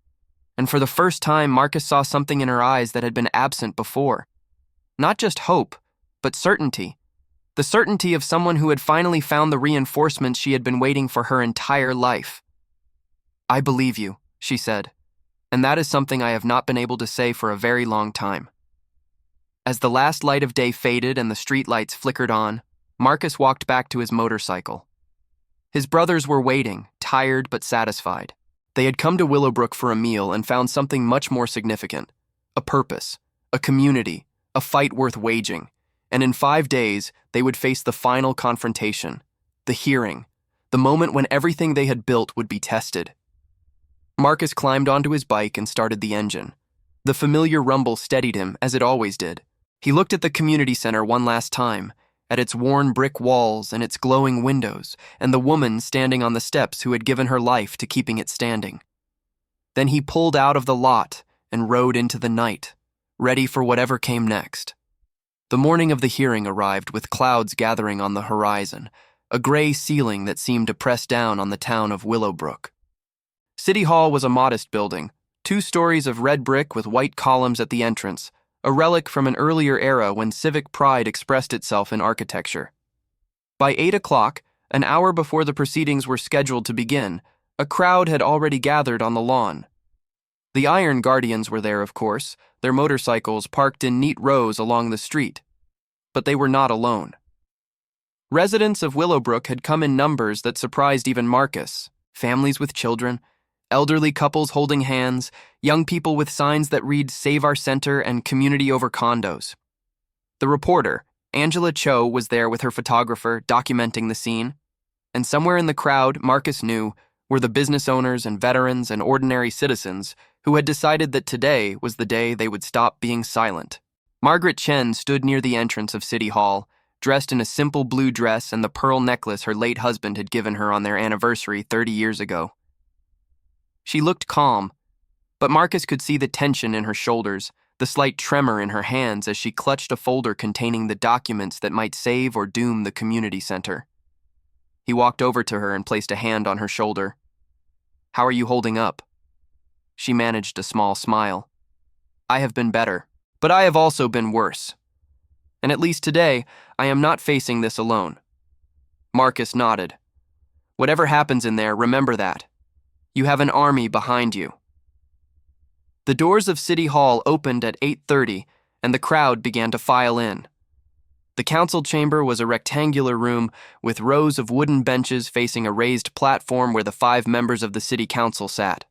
and for the first time Marcus saw something in her eyes that had been absent before. Not just hope, but certainty. The certainty of someone who had finally found the reinforcements she had been waiting for her entire life. "I believe you," she said, "and that is something I have not been able to say for a very long time." As the last light of day faded and the street lights flickered on, Marcus walked back to his motorcycle. His brothers were waiting, tired but satisfied. They had come to Willowbrook for a meal and found something much more significant: a purpose, a community, a fight worth waging. And in 5 days, they would face the final confrontation, the hearing, the moment when everything they had built would be tested. Marcus climbed onto his bike and started the engine. The familiar rumble steadied him, as it always did. He looked at the community center one last time, at its worn brick walls and its glowing windows, and the woman standing on the steps who had given her life to keeping it standing. Then he pulled out of the lot and rode into the night, ready for whatever came next. The morning of the hearing arrived with clouds gathering on the horizon, a gray ceiling that seemed to press down on the town of Willowbrook. City Hall was a modest building, 2 stories of red brick with white columns at the entrance, a relic from an earlier era when civic pride expressed itself in architecture. By 8 o'clock, an hour before the proceedings were scheduled to begin, a crowd had already gathered on the lawn. The Iron Guardians were there, of course, their motorcycles parked in neat rows along the street. But they were not alone. Residents of Willowbrook had come in numbers that surprised even Marcus. Families with children, elderly couples holding hands, young people with signs that read "Save Our Center" and "Community over Condos." The reporter, Angela Cho, was there with her photographer, documenting the scene. And somewhere in the crowd, Marcus knew, were the business owners and veterans and ordinary citizens who had decided that today was the day they would stop being silent. Margaret Chen stood near the entrance of City Hall, dressed in a simple blue dress and the pearl necklace her late husband had given her on their anniversary 30 years ago. She looked calm, but Marcus could see the tension in her shoulders, the slight tremor in her hands as she clutched a folder containing the documents that might save or doom the community center. He walked over to her and placed a hand on her shoulder. "How are you holding up?" She managed a small smile. "I have been better, but I have also been worse. And at least today, I am not facing this alone." Marcus nodded. "Whatever happens in there, remember that. You have an army behind you." The doors of City Hall opened at 8:30, and the crowd began to file in. The council chamber was a rectangular room with rows of wooden benches facing a raised platform where the 5 members of the city council sat.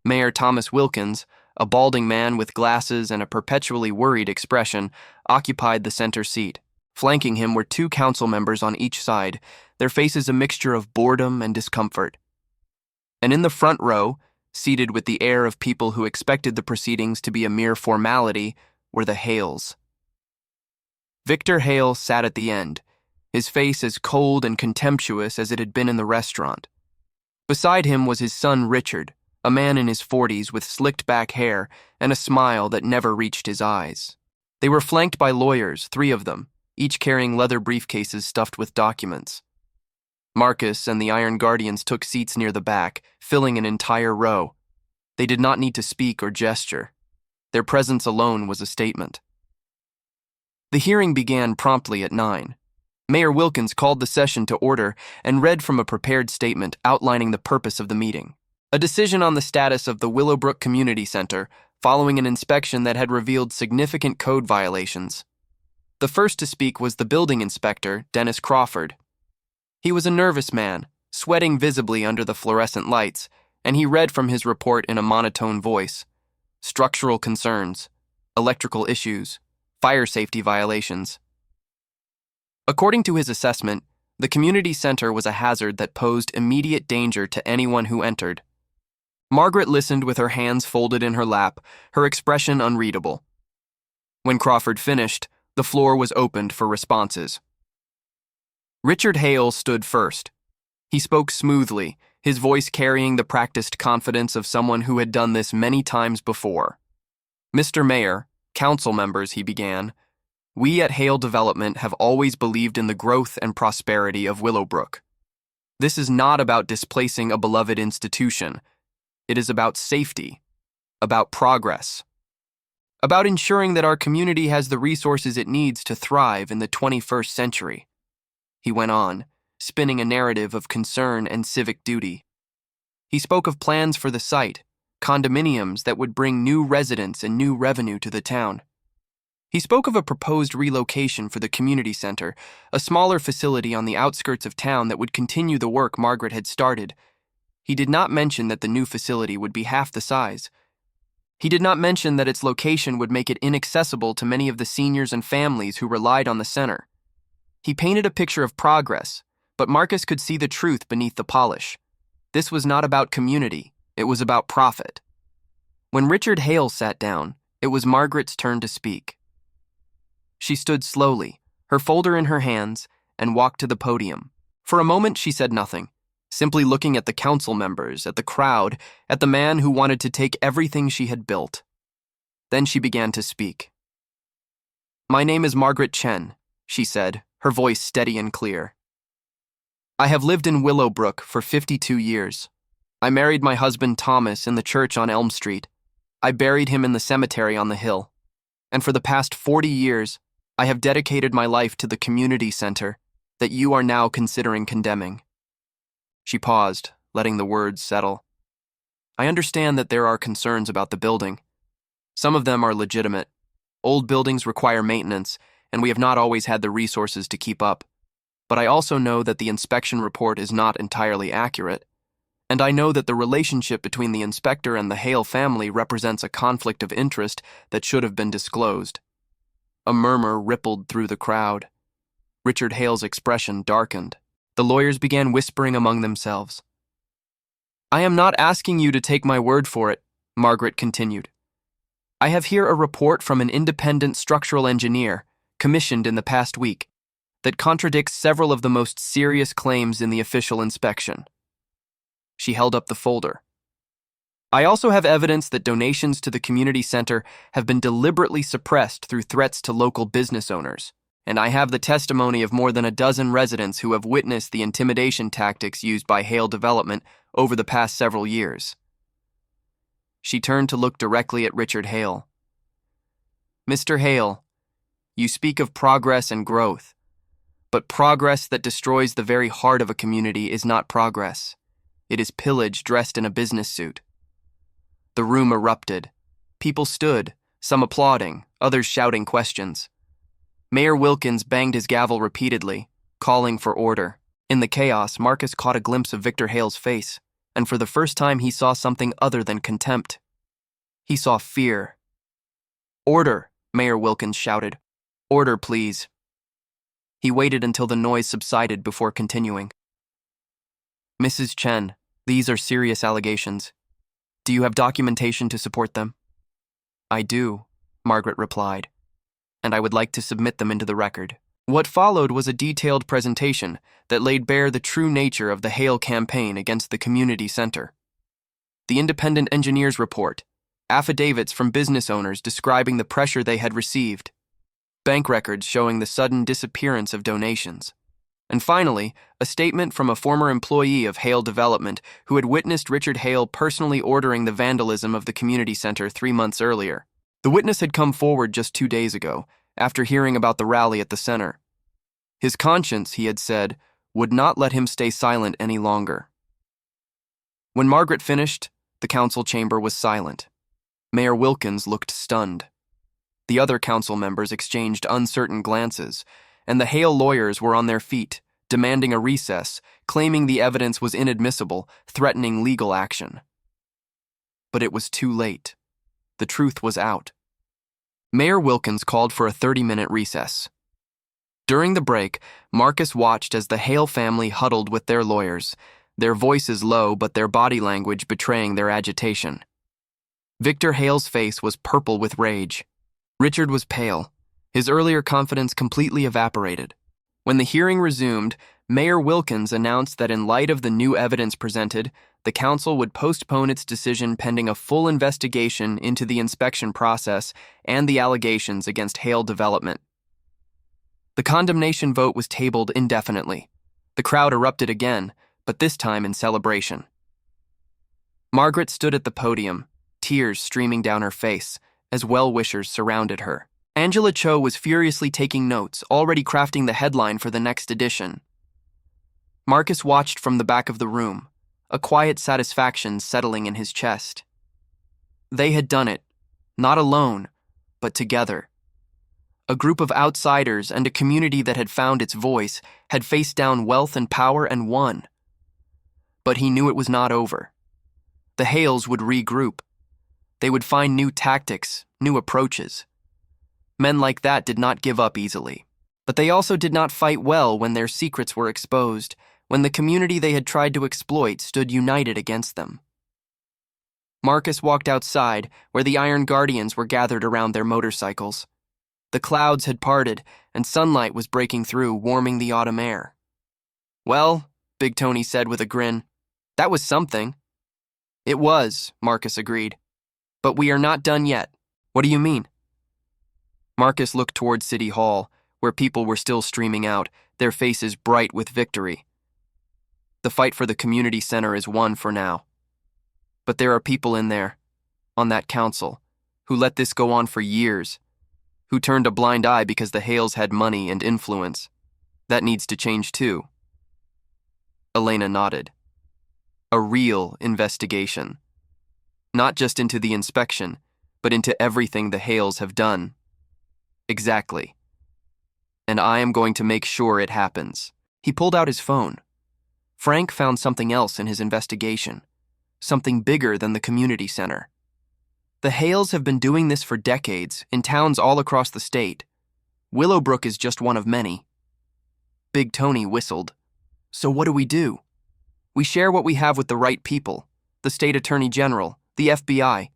Mayor Thomas Wilkins, a balding man with glasses and a perpetually worried expression, occupied the center seat. Flanking him were 2 council members on each side, their faces a mixture of boredom and discomfort. And in the front row, seated with the air of people who expected the proceedings to be a mere formality, were the Hales. Victor Hale sat at the end, his face as cold and contemptuous as it had been in the restaurant. Beside him was his son Richard, a man in his 40s with slicked back hair and a smile that never reached his eyes. They were flanked by lawyers, 3 of them, each carrying leather briefcases stuffed with documents. Marcus and the Iron Guardians took seats near the back, filling an entire row. They did not need to speak or gesture. Their presence alone was a statement. The hearing began promptly at 9. Mayor Wilkins called the session to order and read from a prepared statement outlining the purpose of the meeting. A decision on the status of the Willowbrook Community Center following an inspection that had revealed significant code violations. The first to speak was the building inspector, Dennis Crawford. He was a nervous man, sweating visibly under the fluorescent lights, and he read from his report in a monotone voice. Structural concerns, electrical issues, fire safety violations. According to his assessment, the community center was a hazard that posed immediate danger to anyone who entered. Margaret listened with her hands folded in her lap, her expression unreadable. When Crawford finished, the floor was opened for responses. Richard Hale stood first. He spoke smoothly, his voice carrying the practiced confidence of someone who had done this many times before. "Mr. Mayor, council members," he began, "we at Hale Development have always believed in the growth and prosperity of Willowbrook. This is not about displacing a beloved institution. It is about safety, about progress, about ensuring that our community has the resources it needs to thrive in the 21st century." He went on, spinning a narrative of concern and civic duty. He spoke of plans for the site, condominiums that would bring new residents and new revenue to the town. He spoke of a proposed relocation for the community center, a smaller facility on the outskirts of town that would continue the work Margaret had started. He did not mention that the new facility would be half the size. He did not mention that its location would make it inaccessible to many of the seniors and families who relied on the center. He painted a picture of progress, but Marcus could see the truth beneath the polish. This was not about community, it was about profit. When Richard Hale sat down, it was Margaret's turn to speak. She stood slowly, her folder in her hands, and walked to the podium. For a moment she said nothing, simply looking at the council members, at the crowd, at the man who wanted to take everything she had built. Then she began to speak. "My name is Margaret Chen," she said, her voice steady and clear. "I have lived in Willowbrook for 52 years. I married my husband Thomas in the church on Elm Street. I buried him in the cemetery on the hill. And for the past 40 years, I have dedicated my life to the community center that you are now considering condemning." She paused, letting the words settle. "I understand that there are concerns about the building. Some of them are legitimate. Old buildings require maintenance, and we have not always had the resources to keep up. But I also know that the inspection report is not entirely accurate, and I know that the relationship between the inspector and the Hale family represents a conflict of interest that should have been disclosed. A murmur rippled through the crowd. Richard Hale's expression darkened. The lawyers began whispering among themselves. "I am not asking you to take my word for it," Margaret continued. "I have here a report from an independent structural engineer, commissioned in the past week, that contradicts several of the most serious claims in the official inspection." She held up the folder. "I also have evidence that donations to the community center have been deliberately suppressed through threats to local business owners, and I have the testimony of more than a dozen residents who have witnessed the intimidation tactics used by Hale Development over the past several years." She turned to look directly at Richard Hale. "Mr. Hale, you speak of progress and growth, but progress that destroys the very heart of a community is not progress. It is pillage dressed in a business suit." The room erupted. People stood, some applauding, others shouting questions. Mayor Wilkins banged his gavel repeatedly, calling for order. In the chaos, Marcus caught a glimpse of Victor Hale's face, and for the first time he saw something other than contempt. He saw fear. "Order," Mayor Wilkins shouted. "Order, please." He waited until the noise subsided before continuing. "Mrs. Chen, these are serious allegations. Do you have documentation to support them?" "I do," Margaret replied, "and I would like to submit them into the record." What followed was a detailed presentation that laid bare the true nature of the Hale campaign against the community center. The independent engineer's report, affidavits from business owners describing the pressure they had received, bank records showing the sudden disappearance of donations, and finally, a statement from a former employee of Hale Development who had witnessed Richard Hale personally ordering the vandalism of the community center 3 months earlier. The witness had come forward just 2 days ago, after hearing about the rally at the center. His conscience, he had said, would not let him stay silent any longer. When Margaret finished, the council chamber was silent. Mayor Wilkins looked stunned. The other council members exchanged uncertain glances, and the Hale lawyers were on their feet, demanding a recess, claiming the evidence was inadmissible, threatening legal action. But it was too late. The truth was out. Mayor Wilkins called for a 30-minute recess. During the break, Marcus watched as the Hale family huddled with their lawyers, their voices low but their body language betraying their agitation. Victor Hale's face was purple with rage. Richard was pale. His earlier confidence completely evaporated. When the hearing resumed, Mayor Wilkins announced that in light of the new evidence presented, the council would postpone its decision pending a full investigation into the inspection process and the allegations against Hale Development. The condemnation vote was tabled indefinitely. The crowd erupted again, but this time in celebration. Margaret stood at the podium, tears streaming down her face, as well-wishers surrounded her. Angela Cho was furiously taking notes, already crafting the headline for the next edition. Marcus watched from the back of the room, a quiet satisfaction settling in his chest. They had done it, not alone, but together. A group of outsiders and a community that had found its voice had faced down wealth and power and won. But he knew it was not over. The Hales would regroup. They would find new tactics, new approaches. Men like that did not give up easily. But they also did not fight well when their secrets were exposed, when the community they had tried to exploit stood united against them. Marcus walked outside, where the Iron Guardians were gathered around their motorcycles. The clouds had parted, and sunlight was breaking through, warming the autumn air. "Well," Big Tony said with a grin, "that was something." "It was," Marcus agreed. "But we are not done yet." "What do you mean?" Marcus looked toward City Hall, where people were still streaming out, their faces bright with victory. The fight for the community center is won for now. But there are people in there, on that council, who let this go on for years, who turned a blind eye because the Hales had money and influence. That needs to change too. Elena nodded. A real investigation. Not just into the inspection, but into everything the Hales have done. Exactly. and I am going to make sure it happens. He pulled out his phone. Frank found something else in his investigation, something bigger than the community center. The Hales have been doing this for decades in towns all across the state. Willowbrook is just one of many. Big Tony whistled. So what do? We share what we have with the right people, the state attorney general, the FBI,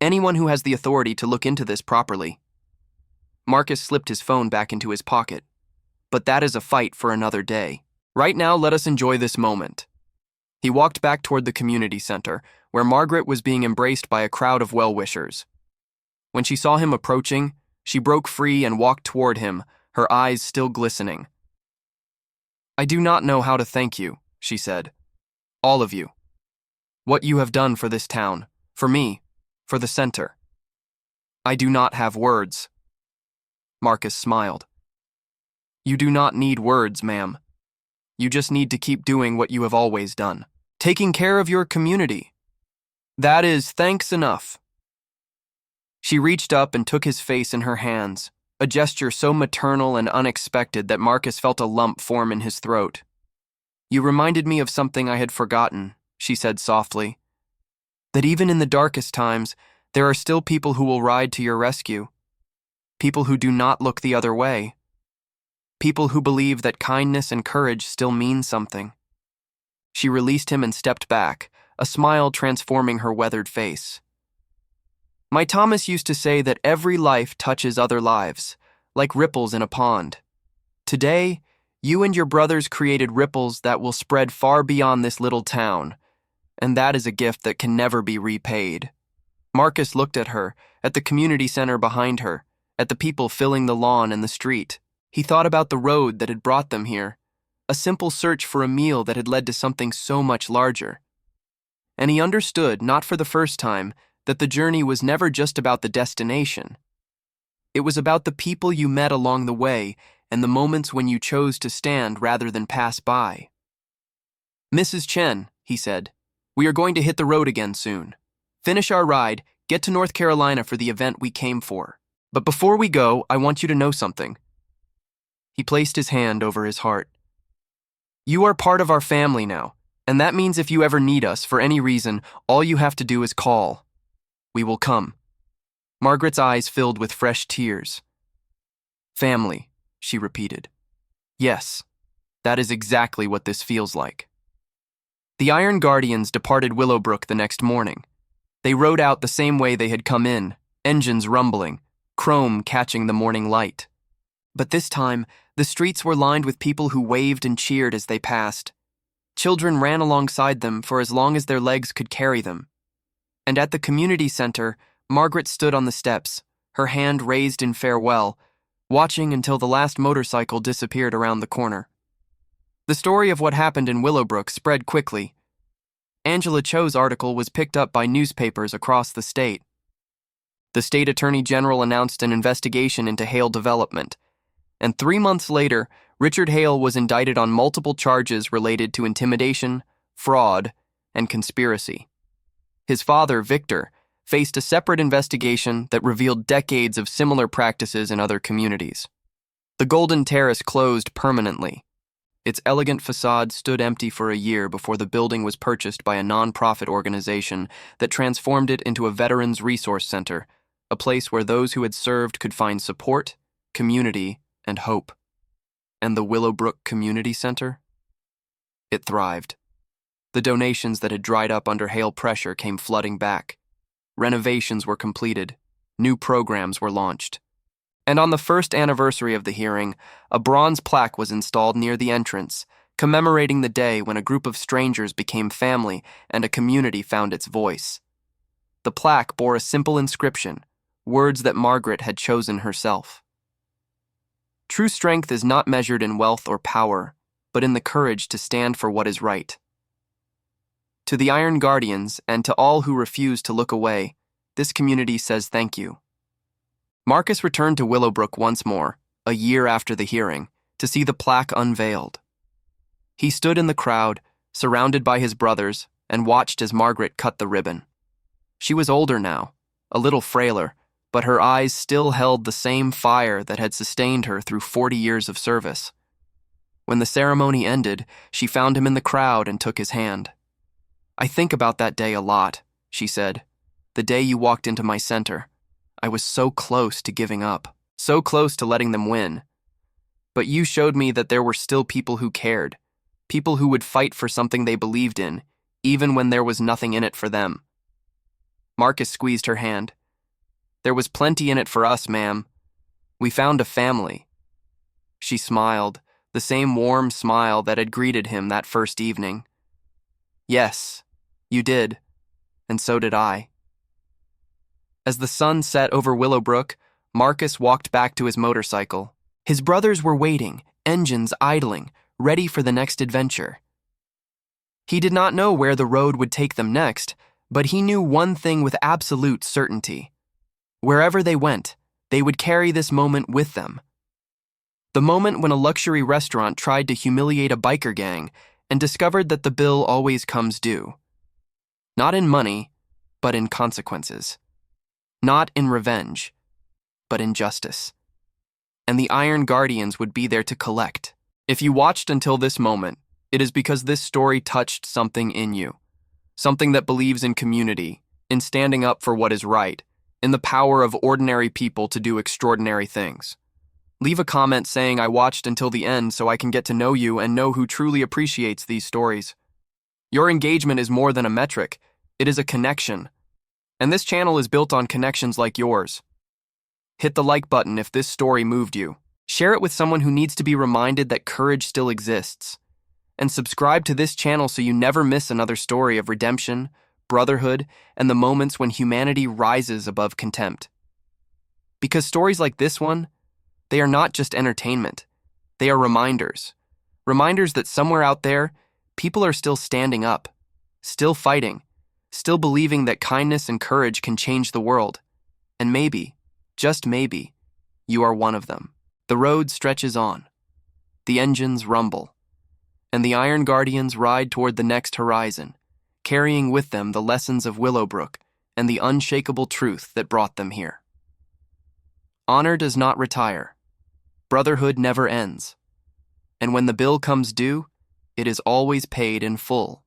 anyone who has the authority to look into this properly. Marcus slipped his phone back into his pocket. But that is a fight for another day. Right now, let us enjoy this moment. He walked back toward the community center, where Margaret was being embraced by a crowd of well-wishers. When she saw him approaching, she broke free and walked toward him, her eyes still glistening. I do not know how to thank you, she said. All of you. What you have done for this town, for me, for the center. I do not have words. Marcus smiled. You do not need words, ma'am. You just need to keep doing what you have always done. Taking care of your community. That is thanks enough. She reached up and took his face in her hands, a gesture so maternal and unexpected that Marcus felt a lump form in his throat. You reminded me of something I had forgotten, she said softly. That even in the darkest times, there are still people who will ride to your rescue. People who do not look the other way. People who believe that kindness and courage still mean something. She released him and stepped back, a smile transforming her weathered face. My Thomas used to say that every life touches other lives, like ripples in a pond. Today, you and your brothers created ripples that will spread far beyond this little town, and that is a gift that can never be repaid. Marcus looked at her, at the community center behind her, at the people filling the lawn and the street. He thought about the road that had brought them here, a simple search for a meal that had led to something so much larger. And he understood, not for the first time, that the journey was never just about the destination. It was about the people you met along the way and the moments when you chose to stand rather than pass by. Mrs. Chen, he said, we are going to hit the road again soon. Finish our ride, get to North Carolina for the event we came for. But before we go, I want you to know something. He placed his hand over his heart. You are part of our family now, and that means if you ever need us for any reason, all you have to do is call. We will come. Margaret's eyes filled with fresh tears. Family, she repeated. Yes, that is exactly what this feels like. The Iron Guardians departed Willowbrook the next morning. They rode out the same way they had come in, engines rumbling, chrome catching the morning light. But this time, the streets were lined with people who waved and cheered as they passed. Children ran alongside them for as long as their legs could carry them. And at the community center, Margaret stood on the steps, her hand raised in farewell, watching until the last motorcycle disappeared around the corner. The story of what happened in Willowbrook spread quickly. Angela Cho's article was picked up by newspapers across the state. The state attorney general announced an investigation into Hale development, and 3 months later, Richard Hale was indicted on multiple charges related to intimidation, fraud, and conspiracy. His father, Victor, faced a separate investigation that revealed decades of similar practices in other communities. The Golden Terrace closed permanently. Its elegant facade stood empty for a year before the building was purchased by a non-profit organization that transformed it into a Veterans Resource Center, a place where those who had served could find support, community, and hope. And the Willowbrook Community Center? It thrived. The donations that had dried up under Hale pressure came flooding back. Renovations were completed. New programs were launched. And on the first anniversary of the hearing, a bronze plaque was installed near the entrance, commemorating the day when a group of strangers became family and a community found its voice. The plaque bore a simple inscription, words that Margaret had chosen herself. True strength is not measured in wealth or power, but in the courage to stand for what is right. To the Iron Guardians and to all who refuse to look away, this community says thank you. Marcus returned to Willowbrook once more, a year after the hearing, to see the plaque unveiled. He stood in the crowd, surrounded by his brothers, and watched as Margaret cut the ribbon. She was older now, a little frailer, but her eyes still held the same fire that had sustained her through 40 years of service. When the ceremony ended, she found him in the crowd and took his hand. "I think about that day a lot," she said. "The day you walked into my center. I was so close to giving up, so close to letting them win. But you showed me that there were still people who cared, people who would fight for something they believed in, even when there was nothing in it for them." Marcus squeezed her hand. "There was plenty in it for us, ma'am. We found a family." She smiled, the same warm smile that had greeted him that first evening. "Yes, you did, and so did I." As the sun set over Willowbrook, Marcus walked back to his motorcycle. His brothers were waiting, engines idling, ready for the next adventure. He did not know where the road would take them next, but he knew one thing with absolute certainty. Wherever they went, they would carry this moment with them. The moment when a luxury restaurant tried to humiliate a biker gang and discovered that the bill always comes due. Not in money, but in consequences. Not in revenge, but in justice. And the Iron Guardians would be there to collect. If you watched until this moment, it is because this story touched something in you. Something that believes in community, in standing up for what is right, in the power of ordinary people to do extraordinary things. Leave a comment saying I watched until the end so I can get to know you and know who truly appreciates these stories. Your engagement is more than a metric, it is a connection. And this channel is built on connections like yours. Hit the like button if this story moved you. Share it with someone who needs to be reminded that courage still exists. And subscribe to this channel so you never miss another story of redemption, brotherhood, and the moments when humanity rises above contempt. Because stories like this one, they are not just entertainment. They are reminders. Reminders that somewhere out there, people are still standing up, still fighting, still believing that kindness and courage can change the world. And maybe, just maybe, you are one of them. The road stretches on. The engines rumble. And the Iron Guardians ride toward the next horizon, carrying with them the lessons of Willowbrook and the unshakable truth that brought them here. Honor does not retire. Brotherhood never ends. And when the bill comes due, it is always paid in full.